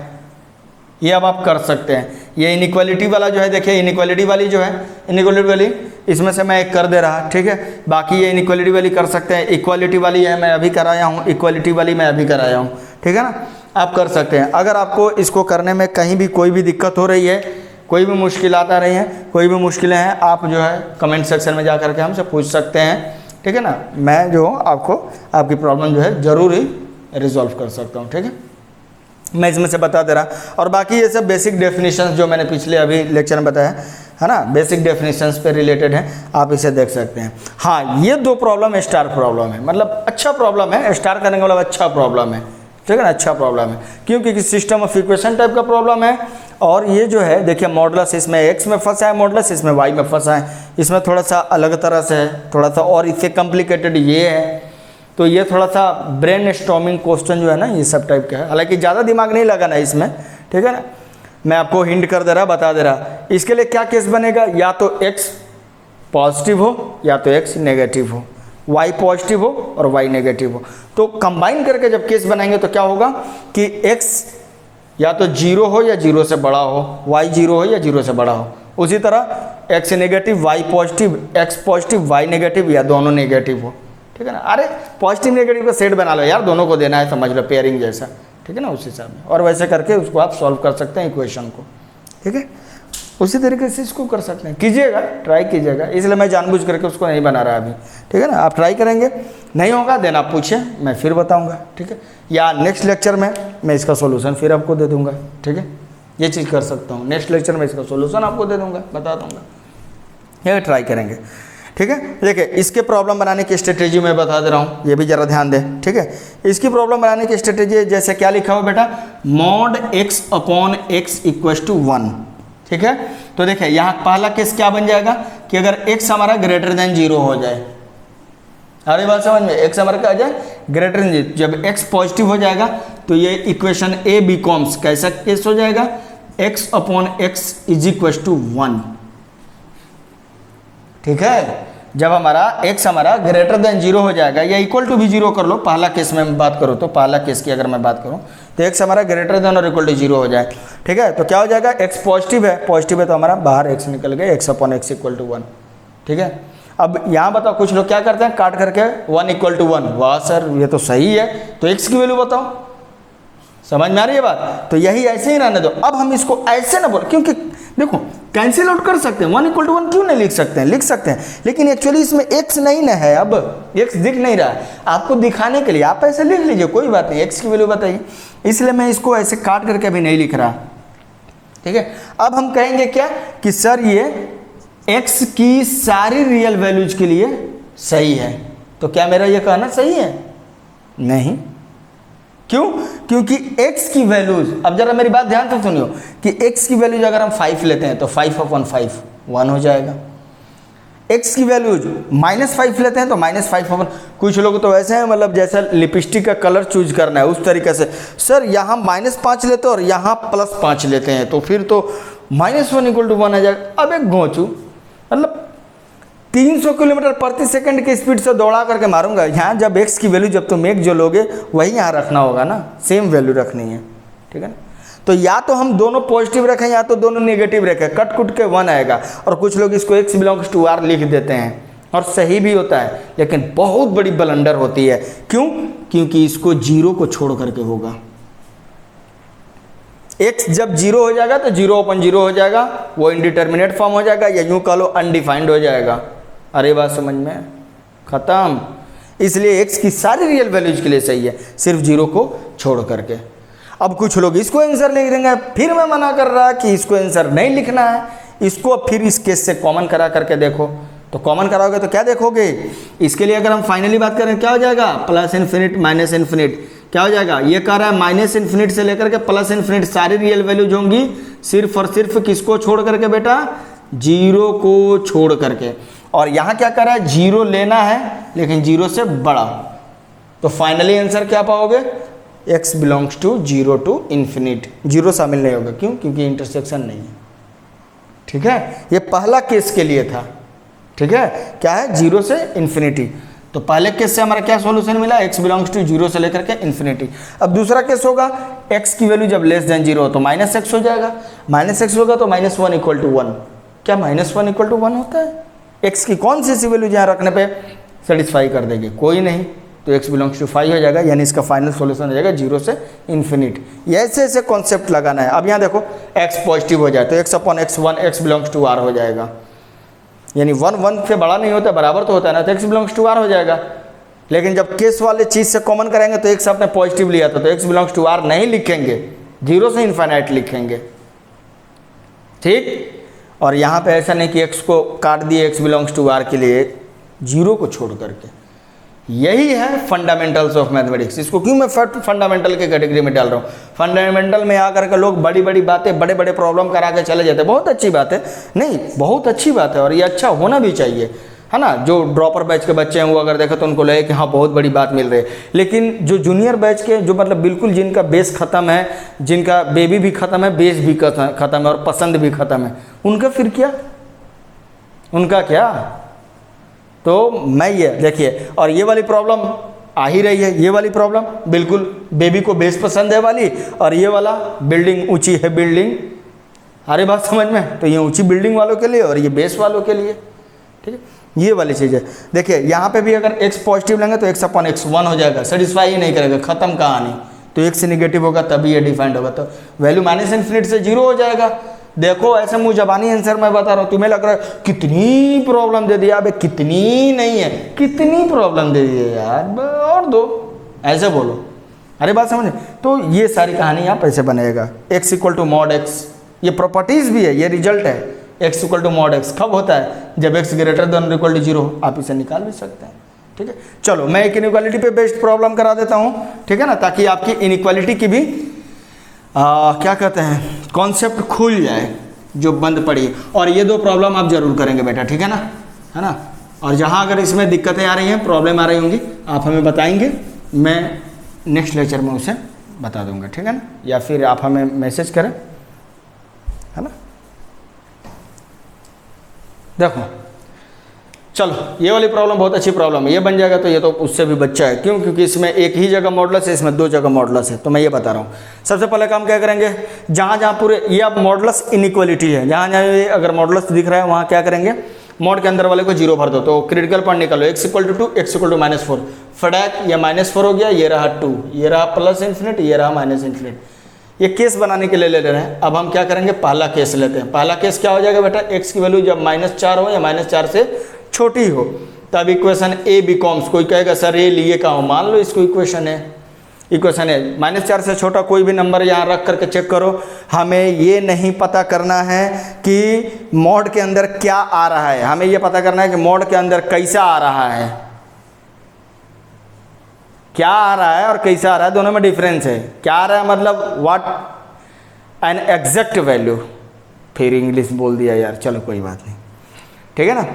ये अब आप कर सकते हैं। ये इनइक्वालिटी वाला जो है, देखिए इनइक्वालिटी वाली जो है, इनइक्वालिटी वाली इसमें से मैं एक कर दे रहा, ठीक है। बाकी ये इनइक्वालिटी वाली कर सकते हैं, इक्वालिटी वाली है मैं अभी कराया हूँ, इक्वालिटी वाली मैं अभी कराया हूँ, ठीक है ना। आप कर सकते हैं। अगर आपको इसको करने में कहीं भी कोई भी दिक्कत हो रही है, कोई भी मुश्किलात आ रही हैं, कोई भी मुश्किलें हैं, आप जो है कमेंट सेक्शन में जा करके हमसे पूछ सकते हैं, ठीक है ना। मैं जो हूँ आपको आपकी प्रॉब्लम जो है ज़रूर ही रिजॉल्व कर सकता हूँ, ठीक है। मैं इसमें से बता दे रहा। और बाकी ये सब बेसिक डेफिनेशंस जो मैंने पिछले अभी लेक्चर में बताया है ना, बेसिक डेफिनेशंस पे रिलेटेड है, आप इसे देख सकते हैं। हाँ, ये दो प्रॉब्लम स्टार प्रॉब्लम है, मतलब अच्छा प्रॉब्लम है, स्टार करने का मतलब अच्छा प्रॉब्लम है, ठीक है ना, अच्छा प्रॉब्लम है। क्योंकि सिस्टम ऑफ इक्वेशन टाइप का प्रॉब्लम है। और ये जो है देखिए मॉडुलस इसमें x में फंसा है, मॉडुलस इसमें y में फंसा है, इसमें थोड़ा सा अलग तरह से है, थोड़ा सा और इससे कॉम्प्लिकेटेड ये है। तो ये थोड़ा सा ब्रेन स्टॉर्मिंग क्वेश्चन जो है ना, ये सब टाइप का है। हालांकि ज़्यादा दिमाग नहीं लगाना इसमें, ठीक है ना। मैं आपको हिंट कर दे रहा, बता दे रहा। इसके लिए क्या केस बनेगा, या तो x पॉजिटिव हो या तो x नेगेटिव हो, y पॉजिटिव हो और y नेगेटिव हो। तो कंबाइन करके जब केस बनाएंगे तो क्या होगा कि x या तो 0 हो या 0 से बड़ा हो, y 0 हो या 0 से बड़ा हो। उसी तरह x negative y positive, x positive y negative या दोनों नेगेटिव हो, ठीक है ना। अरे पॉजिटिव नेगेटिव का सेट बना लो यार, दोनों को देना है, समझ लो, पेयरिंग जैसा, ठीक है ना, उस हिसाब में। और वैसे करके उसको आप सॉल्व कर सकते हैं इक्वेशन को, ठीक है। उसी तरीके से इसको कर सकते हैं, कीजिएगा, ट्राई कीजिएगा। इसलिए मैं जानबूझ करके उसको नहीं बना रहा अभी, ठीक है ना। आप ट्राई करेंगे, नहीं होगा देन आप पूछिए, मैं फिर बताऊंगा, ठीक है। या नेक्स्ट लेक्चर में मैं इसका सॉल्यूशन फिर आपको दे दूंगा, ठीक है। ये चीज़ कर सकता हूँ, नेक्स्ट लेक्चर में इसका सॉल्यूशन आपको दे दूंगा, बता दूंगा, ये ट्राई करेंगे, ठीक है। देखिए इसके प्रॉब्लम बनाने की स्ट्रेटेजी मैं बता दे रहा हूँ, ये भी ज़रा ध्यान दें, ठीक है। इसकी प्रॉब्लम बनाने की स्ट्रेटेजी जैसे क्या लिखा हुआ बेटा, mod x upon x equal to 1, ठीक है। तो देखिए यहाँ पहला केस क्या बन जाएगा कि अगर x हमारा ग्रेटर देन 0 हो जाए, अरे बात समझ में, x हमारा क्या आ जाए, ग्रेटर देन 0। जब x पॉजिटिव हो जाएगा तो ये इक्वेशन a बिकॉम्स कैसा केस हो जाएगा, x upon x is equal to 1, ठीक है। जब हमारा x हमारा ग्रेटर देन 0 हो जाएगा या इक्वल टू भी 0 कर लो, पहला केस में बात करो तो, पहला केस की अगर मैं बात करूं तो x हमारा ग्रेटर देन और इक्वल टू 0 हो जाए, ठीक है। तो क्या हो जाएगा, x पॉजिटिव है तो हमारा बाहर x निकल गया, x upon x equal to 1, ठीक है। अब यहाँ बताओ, कुछ लोग क्या करते हैं, काट करके 1 इक्वल टू 1, वाह सर ये तो सही है, तो x की वैल्यू बताओ, समझ में आ रही है बात। तो यही ऐसे ही रहने दो। अब हम इसको ऐसे ना बोल, क्योंकि देखो कैंसिल आउट कर सकते हैं, 1 इक्वल टू 1 क्यों नहीं लिख सकते हैं, लिख सकते हैं, लेकिन एक्चुअली इसमें x नहीं ना है, अब x दिख नहीं रहा है, आपको दिखाने के लिए आप ऐसे लिख लीजिए, कोई बात नहीं, x की वैल्यू बताइए। इसलिए मैं इसको ऐसे काट करके अभी नहीं लिख रहा, ठीक है। अब हम कहेंगे क्या कि सर ये x की सारी रियल वैल्यूज के लिए सही है। तो क्या मेरा ये कहना सही है, नहीं, क्यों, क्योंकि x की वैल्यूज, अब जरा मेरी बात ध्यान से सुनियो कि x की वैल्यूज अगर हम 5 लेते हैं तो 5 अपॉन 5 1 हो जाएगा। x की वैल्यूज -5 लेते हैं तो -5 अपॉन, कुछ लोग तो वैसे हैं मतलब जैसे लिपस्टिक का कलर चूज करना है उस तरीके से, सर यहाँ -5 लेते हैं और यहाँ +5 लेते हैं तो फिर तो -1 इक्वल टू 1 आ जाएगा। अब एक घोंचू, मतलब 300 किलोमीटर प्रति सेकंड की स्पीड से दौड़ा करके मारूंगा, यहाँ जब x की वैल्यू जब तुम एक जो लोगे वही यहाँ रखना होगा ना, सेम वैल्यू रखनी है, ठीक है ना। तो या तो हम दोनों पॉजिटिव रखें या तो दोनों नेगेटिव रखें, कट कुट के 1 आएगा। और कुछ लोग इसको x बिलोंग्स टू r लिख देते हैं और सही भी होता है, लेकिन बहुत बड़ी ब्लंडर होती है। क्यों, क्योंकि इसको 0 को छोड़ करके होगा, x जब 0 हो जाएगा तो 0 अपॉन 0 हो जाएगा, वो इनडिटर्मिनेट फॉर्म हो जाएगा, या यूँ कह लो अनडिफाइंड हो जाएगा। अरे बात समझ में, खत्म। इसलिए x की सारी रियल वैल्यूज के लिए सही है, सिर्फ 0 को छोड़ करके। अब कुछ लोग इसको आंसर लिख देंगे, फिर मैं मना कर रहा कि इसको आंसर नहीं लिखना है, इसको फिर इस केस से कॉमन करा करके देखो। तो कॉमन कराओगे तो क्या देखोगे, इसके लिए अगर हम फाइनली बात करें क्या हो जाएगा, प्लस इन्फिनिट माइनस इन्फिनिट, क्या हो जाएगा, ये कह रहा है माइनस इन्फिनिट से लेकर के प्लस इन्फिनिट सारी रियल वैल्यूज होंगी, सिर्फ और सिर्फ किसको छोड़ करके बेटा, 0 को छोड़ करके। और यहाँ क्या कर रहा है, 0 लेना है लेकिन 0 से बड़ा। तो फाइनली आंसर क्या पाओगे, x belongs to 0 to infinite, 0 शामिल नहीं होगा, क्यों, क्योंकि इंटरसेक्शन नहीं है, ठीक है। ये पहला केस के लिए था, ठीक है, क्या है, 0 से इन्फिनिटी। तो पहले केस से हमारा क्या सॉल्यूशन मिला, x बिलोंग्स टू 0 से लेकर के इन्फिनिटी। अब दूसरा केस होगा, x की वैल्यू जब लेस देन 0 हो तो -x हो जाएगा, -x होगा तो -1 इक्वल टू 1। क्या -1 इक्वल टू 1 होता है, एक्स की कौन सी ऐसी वैल्यू यहाँ रखने पे सेटिस्फाई कर देगी? कोई नहीं। तो एक्स बिलोंग्स टू 5 हो जाएगा, यानी इसका फाइनल सॉल्यूशन हो जाएगा 0 से इन्फिनिट। ये ऐसे ऐसे कॉन्सेप्ट लगाना है। अब यहाँ देखो एक्स पॉजिटिव हो जाए तो x upon x1 x belongs to r हो जाएगा, यानी 1 1 से बड़ा नहीं होता, बराबर तो होता है ना, तो एक्स बिलोंग्स टू r हो जाएगा। लेकिन जब केस वाले चीज़ से कॉमन करेंगे तो एक्स आपने पॉजिटिव लिया था तो एक्स बिलोंग्स टू r नहीं लिखेंगे, 0 से इन्फिनिट लिखेंगे, ठीक। और यहाँ पे ऐसा नहीं कि एक्स को काट दिए एक्स बिलोंग्स टू r के लिए 0 को छोड़ करके। यही है फंडामेंटल्स ऑफ मैथमेटिक्स। इसको क्यों मैं फंडामेंटल के कैटेगरी में डाल रहा हूँ? फंडामेंटल में आकर के लोग बड़ी बड़ी बातें, बड़े बड़े प्रॉब्लम करा के चले जाते हैं। बहुत अच्छी बात है, नहीं बहुत अच्छी बात है, और ये अच्छा होना भी चाहिए, है ना। जो ड्रॉपर बैच के बच्चे हैं वो अगर देखें तो उनको लगे कि हाँ बहुत बड़ी बात मिल रही है। लेकिन जो जूनियर बैच के, जो मतलब बिल्कुल जिनका बेस ख़त्म है, जिनका बेबी भी ख़त्म है, बेस भी ख़त्म है और पसंद भी ख़त्म है, उनका फिर क्या, उनका क्या? तो मैं ये देखिए, और ये वाली प्रॉब्लम आ ही रही है, ये वाली प्रॉब्लम बिल्कुल बेबी को बेस पसंद है वाली, और ये वाला बिल्डिंग ऊंची है बिल्डिंग, अरे बात समझ में? तो ये ऊंची बिल्डिंग वालों के लिए और ये बेस वालों के लिए, ठीक है। ये वाली चीज़ है। देखिए यहाँ पे भी अगर x पॉजिटिव लेंगे तो x अपॉन x1 हो जाएगा, सेटिस्फाई ही नहीं करेगा, खत्म कहानी। तो x निगेटिव होगा तभी ये डिफाइंड होगा, तो वैल्यू माइनस इन्फिनिट से 0 हो जाएगा। देखो ऐसे मुँह जबानी आंसर मैं बता रहा हूँ, तुम्हें लग रहा है कितनी प्रॉब्लम दे दिया, अबे कितनी नहीं है, कितनी प्रॉब्लम दे दी है यार, और दो, ऐसे बोलो, अरे बात समझे। तो ये सारी कहानी यहाँ पैसे बनेगा। x equal to mod x, ये प्रॉपर्टीज भी है, ये रिजल्ट है। x equal to mod x कब होता है? जब x greater than equal to 0। आप इसे निकाल भी सकते हैं, ठीक है। चलो मैं एक इनइक्वालिटी पे बेस्ड प्रॉब्लम करा देता हूँ, ठीक है ना, ताकि आपकी इनइक्वालिटी की भी क्या कहते हैं कॉन्सेप्ट खुल जाए जो बंद पड़ी। और ये 2 प्रॉब्लम आप जरूर करेंगे बेटा, ठीक है ना, है ना। और जहाँ अगर इसमें दिक्कतें आ रही हैं, प्रॉब्लम आ रही होंगी, आप हमें बताएंगे, मैं नेक्स्ट लेक्चर में उसे बता दूंगा, ठीक है ना, या फिर आप हमें मैसेज करें, है ना। देखो चलो ये वाली प्रॉब्लम बहुत अच्छी प्रॉब्लम है, ये बन जाएगा तो ये तो उससे भी बच्चा है। क्यों? क्योंकि इसमें एक ही जगह मॉडुलस है, इसमें 2 जगह मॉडुलस है। तो मैं ये बता रहा हूँ, सबसे पहले काम क्या करेंगे, जहाँ जहाँ पूरे ये अब मॉडुलस इनइक्वालिटी है, जहाँ जहाँ ये अगर मॉडुलस दिख रहा है वहाँ क्या करेंगे, मॉड के अंदर वाले को 0 भर दो। तो क्रिटिकल पॉइंट निकालो, x equal to 2, x equal to -4, फटाक ये -4 हो गया, ये रहा 2, ये रहा प्लस इन्फिनिट, ये रहा माइनस इन्फिनिट। ये केस बनाने के लिए ले रहे हैं। अब हम क्या करेंगे, पहला केस लेते हैं। पहला केस क्या हो जाएगा बेटा, x की वैल्यू जब -4 हो या -4 से छोटी हो तब इक्वेशन ए बिकॉम्स, कोई कहेगा सर ए लिए कहाँ हो, मान लो इसको इक्वेशन है, इक्वेशन है -4 से छोटा कोई भी नंबर यहाँ रख करके चेक करो। हमें ये नहीं पता करना है कि मॉड के अंदर क्या आ रहा है, हमें ये पता करना है कि मॉड के अंदर कैसा आ रहा है, क्या आ रहा है और कैसा आ रहा है, दोनों में डिफरेंस है। क्या आ रहा है मतलब व्हाट एन एग्जैक्ट वैल्यू, फिर इंग्लिश बोल दिया यार, चलो कोई बात नहीं, ठीक है ना।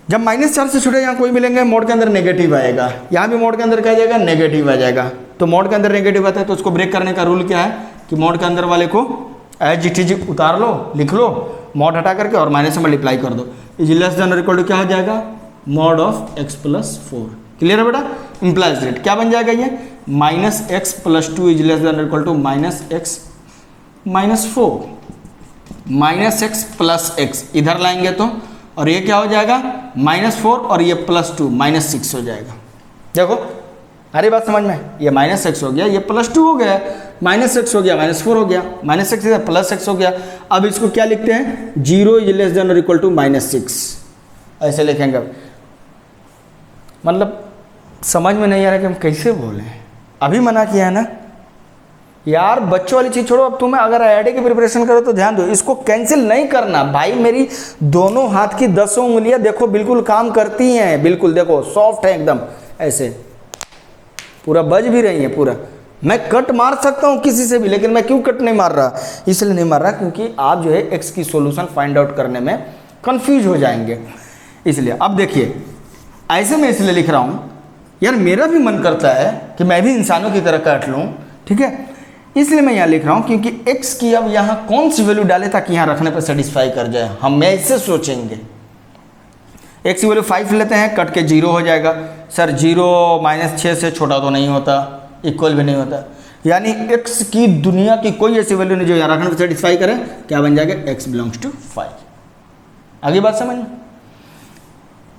जब -4 से छोटे यहाँ कोई मिलेंगे, मोड के अंदर नेगेटिव आएगा, यहाँ भी मोड के अंदर क्या जाएगा, नेगेटिव आ जाएगा। तो मोड के अंदर नेगेटिव आता है तो उसको ब्रेक करने का रूल क्या है कि मोड के अंदर वाले को एज इट इज उतार लो, लिख लो, मोड हटा करके और माइनस से मल्टीप्लाई कर दो, इज लेस देन और इक्वल टू क्या हो जाएगा, मॉड ऑफ x + 4। क्लियर है बेटा, इम्प्लाइज दैट क्या बन जाएगा ये, -x + 2 इज लेस देन और equal to -x - 4, -x + x इधर लाएंगे तो, और ये क्या हो जाएगा -4 और ये +2 -6 हो जाएगा। देखो अरे बात समझ में, ये -x हो गया, ये +2 हो गया, -x हो गया, -4 हो गया, -x से +x हो गया। अब इसको क्या लिखते हैं, 0 इज लेस देन और इक्वल टू -6, ऐसे लिखेंगे। मतलब समझ में नहीं आ रहा कि हम कैसे बोलें, अभी मना किया है ना यार, बच्चों वाली चीज़ छोड़ो। अब तुम्हें अगर IIT की प्रिपरेशन करो तो ध्यान दो, इसको कैंसिल नहीं करना भाई। मेरी दोनों हाथ की 10 उंगलियां देखो बिल्कुल काम करती हैं, बिल्कुल देखो सॉफ्ट है एकदम, ऐसे पूरा बज भी रही है पूरा। मैं कट मार सकता हूँ किसी से भी, लेकिन मैं क्यों कट नहीं मार रहा, इसलिए नहीं मार रहा क्योंकि आप जो है x की सोल्यूशन फाइंड आउट करने में कन्फ्यूज हो जाएंगे, इसलिए। अब देखिए ऐसे मैं इसलिए लिख रहा हूँ यार, मेरा भी मन करता है कि मैं भी इंसानों की तरह काट लूँ, ठीक है, इसलिए मैं यहाँ लिख रहा हूँ क्योंकि x की अब यहाँ कौन सी वैल्यू डाले ताकि यहाँ रखने पर सेटिस्फाई कर जाए, हम ऐसे सोचेंगे। x की वैल्यू 5 लेते हैं, कट के 0 हो जाएगा। सर 0 -6 से छोटा तो नहीं होता, इक्वल भी नहीं होता, यानी x की दुनिया की कोई ऐसी वैल्यू नहीं जो यहाँ रखने पर सेटिस्फाई करे, क्या बन जाएगा, x बिलोंग्स टू 5। आगे बात समझ में।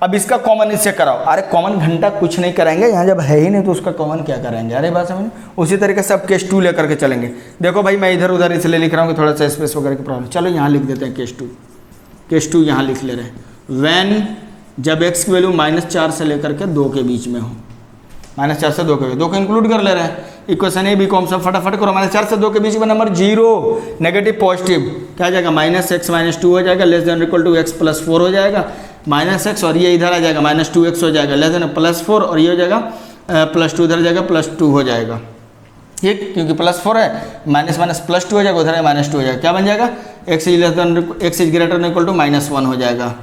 अब इसका कॉमन इससे कराओ। अरे कॉमन घंटा कुछ नहीं कराएंगे, यहाँ जब है ही नहीं तो उसका कॉमन क्या कराएंगे। अरे बात समझ। उसी तरीके से अब केस 2 लेकर के चलेंगे। देखो भाई मैं इधर उधर इसलिए लिख रहा हूँ कि थोड़ा सा स्पेस वगैरह की प्रॉब्लम। चलो यहाँ लिख देते हैं केस 2। केस 2 यहाँ लिख ले रहे हैं। वैन जब x की वैल्यू -4 से लेकर के 2 के बीच में हो, -4 से 2 के बीच, 2 को इंक्लूड कर ले रहे हैं। इक्वेशन ए बी कॉम सब फटाफट करो। -4 से 2 के बीच में नंबर 0, नेगेटिव पॉजिटिव क्या आ जाएगा, -x -2 हो जाएगा, less than equal to x + 4 हो जाएगा, -x और ये इधर आ जाएगा -2x हो जाएगा, लेस देन +4 और ये हो जाएगा +2 इधर जाएगा +2 हो जाएगा। ठीक, क्योंकि +4 है, माइनस +2 हो जाएगा, उधर है -2 हो जाएगा। क्या बन जाएगा, x is greater than equal to -1 हो जाएगा।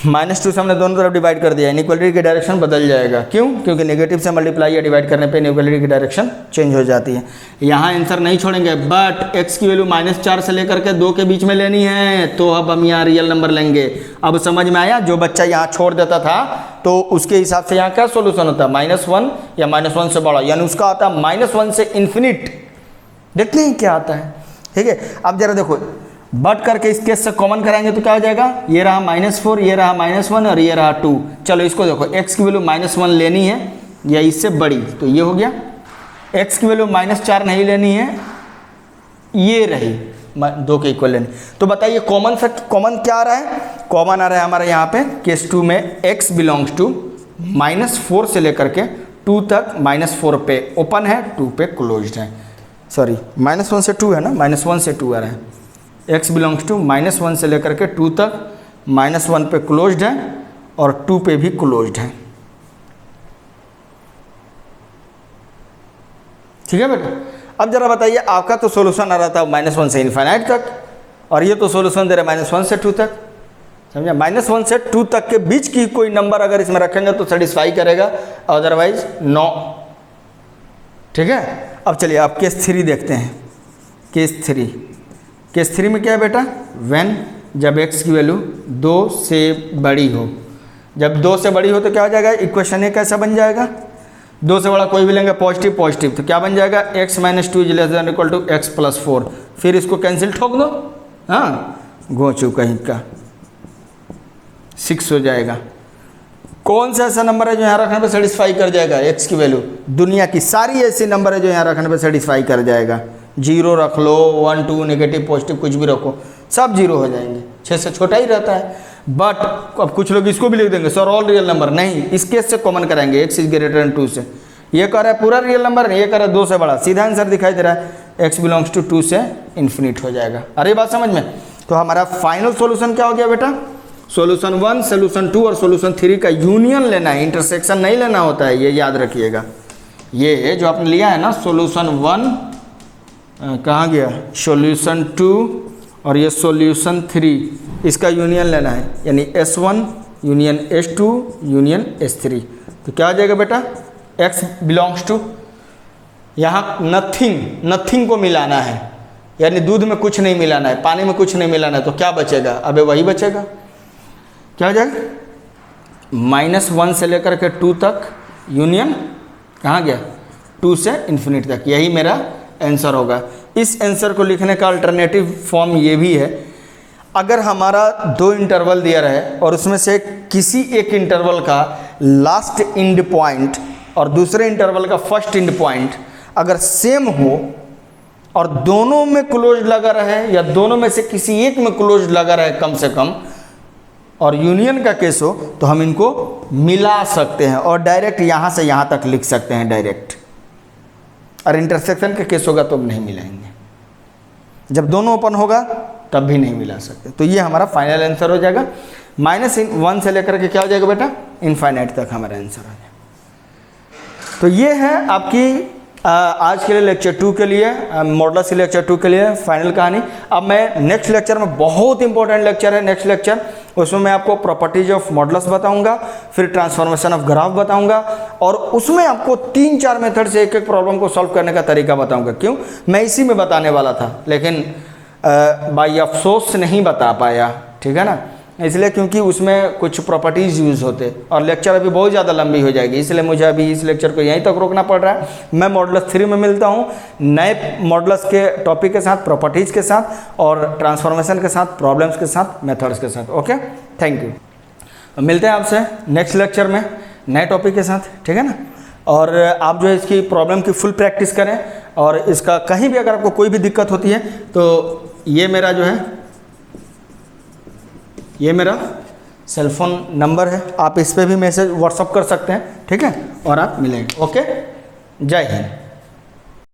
-2 से हमने दोनों तरफ डिवाइड कर दिया, इनइक्वालिटी की डायरेक्शन बदल जाएगा। क्यों, क्योंकि नेगेटिव से मल्टीप्लाई या डिवाइड करने पे इनइक्वालिटी की डायरेक्शन चेंज हो जाती है। यहाँ आंसर नहीं छोड़ेंगे, बट x की वैल्यू -4 से लेकर के 2 के बीच में लेनी है, तो अब हम यहाँ रियल नंबर लेंगे। अब समझ में आया, जो बच्चा यहाँ छोड़ देता था तो उसके हिसाब से यहाँ क्या सोल्यूशन होता है, -1 या -1 से बड़ा, यानी उसका आता है -1 से इन्फिनिट। देखते हैं क्या आता है। ठीक है, अब जरा देखो, बट करके इस केस से कॉमन कराएंगे तो क्या हो जाएगा, ये रहा -4, ये रहा -1 और ये रहा 2। चलो इसको देखो, x की वैल्यू -1 लेनी है या इससे बड़ी, तो ये हो गया। x की वैल्यू -4 नहीं लेनी है, ये रही 2 के इक्वल लेनी। तो बताइए कॉमन क्या आ रहा है, कॉमन आ रहा है हमारे यहाँ पे केस 2 में x बिलोंग्स टू -4 से लेकर के 2 तक, -4 पे ओपन है, 2 पे क्लोज्ड है। सॉरी, -1 से 2 है ना, -1 से 2 आ रहा है। x बिलोंग्स टू -1 से लेकर के 2 तक, -1 पे क्लोज्ड है और 2 पे भी क्लोज्ड है। ठीक है बेटा। अब जरा बताइए, आपका तो सॉल्यूशन आ रहा था -1 से इनफाइनाइट तक, और ये तो सॉल्यूशन दे रहा है -1 से 2 तक। समझा, -1 से 2 तक के बीच की कोई नंबर अगर इसमें रखेंगे तो सेटिस्फाई करेगा, अदरवाइज नो। ठीक है, अब चलिए आप केस 3 देखते हैं। केस 3 में क्या है बेटा, व्हेन जब x की वैल्यू 2 से बड़ी हो। जब 2 से बड़ी हो तो क्या हो जाएगा, इक्वेशन ए कैसा बन जाएगा, 2 से बड़ा कोई भी लेंगे पॉजिटिव, तो क्या बन जाएगा, x - 2 less than equal to x + 4। फिर इसको कैंसिल ठोक दो, हाँ घोंचू कहीं का 6 हो जाएगा। कौन सा ऐसा नंबर है जो यहाँ रखने पे सेटिस्फाई कर जाएगा, x की वैल्यू, दुनिया की सारी ऐसी नंबर है जो यहाँ रखने पे सेटिस्फाई कर जाएगा। 0 रख लो, 1 2 नेगेटिव पॉजिटिव कुछ भी रखो, सब 0 हो जाएंगे, 6 से छोटा ही रहता है। बट अब कुछ लोग इसको भी लिख देंगे सर ऑल रियल नंबर, नहीं, इस केस से कॉमन कराएंगे, x इज ग्रेटर देन 2 से। ये कह रहा है पूरा रियल नंबर नहीं, ये कह रहा है 2 से बड़ा, सीधा आंसर दिखाई दे रहा है, x बिलोंग्स टू 2 से इन्फिनिट हो जाएगा। अरे बात समझ में। तो हमारा फाइनल सोल्यूशन क्या हो गया बेटा, सोल्यूशन 1, सोल्यूशन 2 और सोल्यूशन 3 का यूनियन लेना है, इंटरसेक्शन नहीं लेना होता है, ये याद रखिएगा। ये जो आपने लिया है ना, सोल्यूशन 1 कहाँ गया, सोल्यूशन 2 और ये सोल्यूशन 3, इसका यूनियन लेना है, यानी S1 union S2 union S3। तो क्या आ जाएगा बेटा, x बिलोंग्स टू, यहाँ नथिंग को मिलाना है, यानी दूध में कुछ नहीं मिलाना है, पानी में कुछ नहीं मिलाना है, तो क्या बचेगा, अबे वही बचेगा। क्या हो जाएगा, -1 से लेकर के 2 तक यूनियन कहाँ गया, 2 से इन्फिनिट तक, यही मेरा आंसर होगा। इस आंसर को लिखने का अल्टरनेटिव फॉर्म ये भी है, अगर हमारा 2 इंटरवल दिया रहे और उसमें से किसी एक इंटरवल का लास्ट एंड पॉइंट और दूसरे इंटरवल का फर्स्ट एंड पॉइंट अगर सेम हो और दोनों में क्लोज लगा रहे या दोनों में से किसी एक में क्लोज लगा रहे कम से कम, और यूनियन का केस हो, तो हम इनको मिला सकते हैं और डायरेक्ट यहाँ से यहाँ तक लिख सकते हैं डायरेक्ट। और इंटरसेक्शन का केस होगा तो हम नहीं मिलाएंगे, जब दोनों ओपन होगा तब भी नहीं मिला सकते। तो ये हमारा फाइनल आंसर हो जाएगा। -1 से लेकर के क्या हो जाएगा बेटा, इनफाइनाइट तक हमारा आंसर हो जाएगा। तो ये है आपकी आज के लिए लेक्चर 2 के लिए, मॉडुलस के लेक्चर 2 के लिए फाइनल कहानी। अब मैं नेक्स्ट लेक्चर में, बहुत इंपॉर्टेंट लेक्चर है नेक्स्ट लेक्चर, उसमें मैं आपको प्रॉपर्टीज ऑफ मॉडुलस बताऊंगा, फिर ट्रांसफॉर्मेशन ऑफ ग्राफ बताऊंगा, और उसमें आपको 3-4 मेथड से एक प्रॉब्लम को सॉल्व करने का तरीका बताऊंगा। क्यों, मैं इसी में बताने वाला था लेकिन बाई अफसोस नहीं बता पाया, ठीक है ना, इसलिए क्योंकि उसमें कुछ प्रॉपर्टीज़ यूज़ होते और लेक्चर अभी बहुत ज़्यादा लंबी हो जाएगी, इसलिए मुझे अभी इस लेक्चर को यहीं तक रोकना पड़ रहा है। मैं मॉडुलस 3 में मिलता हूँ नए मॉडुलस के टॉपिक के साथ, प्रॉपर्टीज़ के साथ और ट्रांसफॉर्मेशन के साथ, प्रॉब्लम्स के साथ, मेथड्स के साथ। Okay, thank you. मिलते हैं आपसे नेक्स्ट लेक्चर में नए टॉपिक के साथ, ठीक है ना। और आप जो है इसकी प्रॉब्लम की फुल प्रैक्टिस करें, और इसका कहीं भी अगर आपको कोई भी दिक्कत होती है तो ये मेरा जो है, ये मेरा सेलफोन नंबर है, आप इस पर भी मैसेज व्हाट्सअप कर सकते हैं, ठीक है, और आप मिलेंगे। ओके, जय हिंद।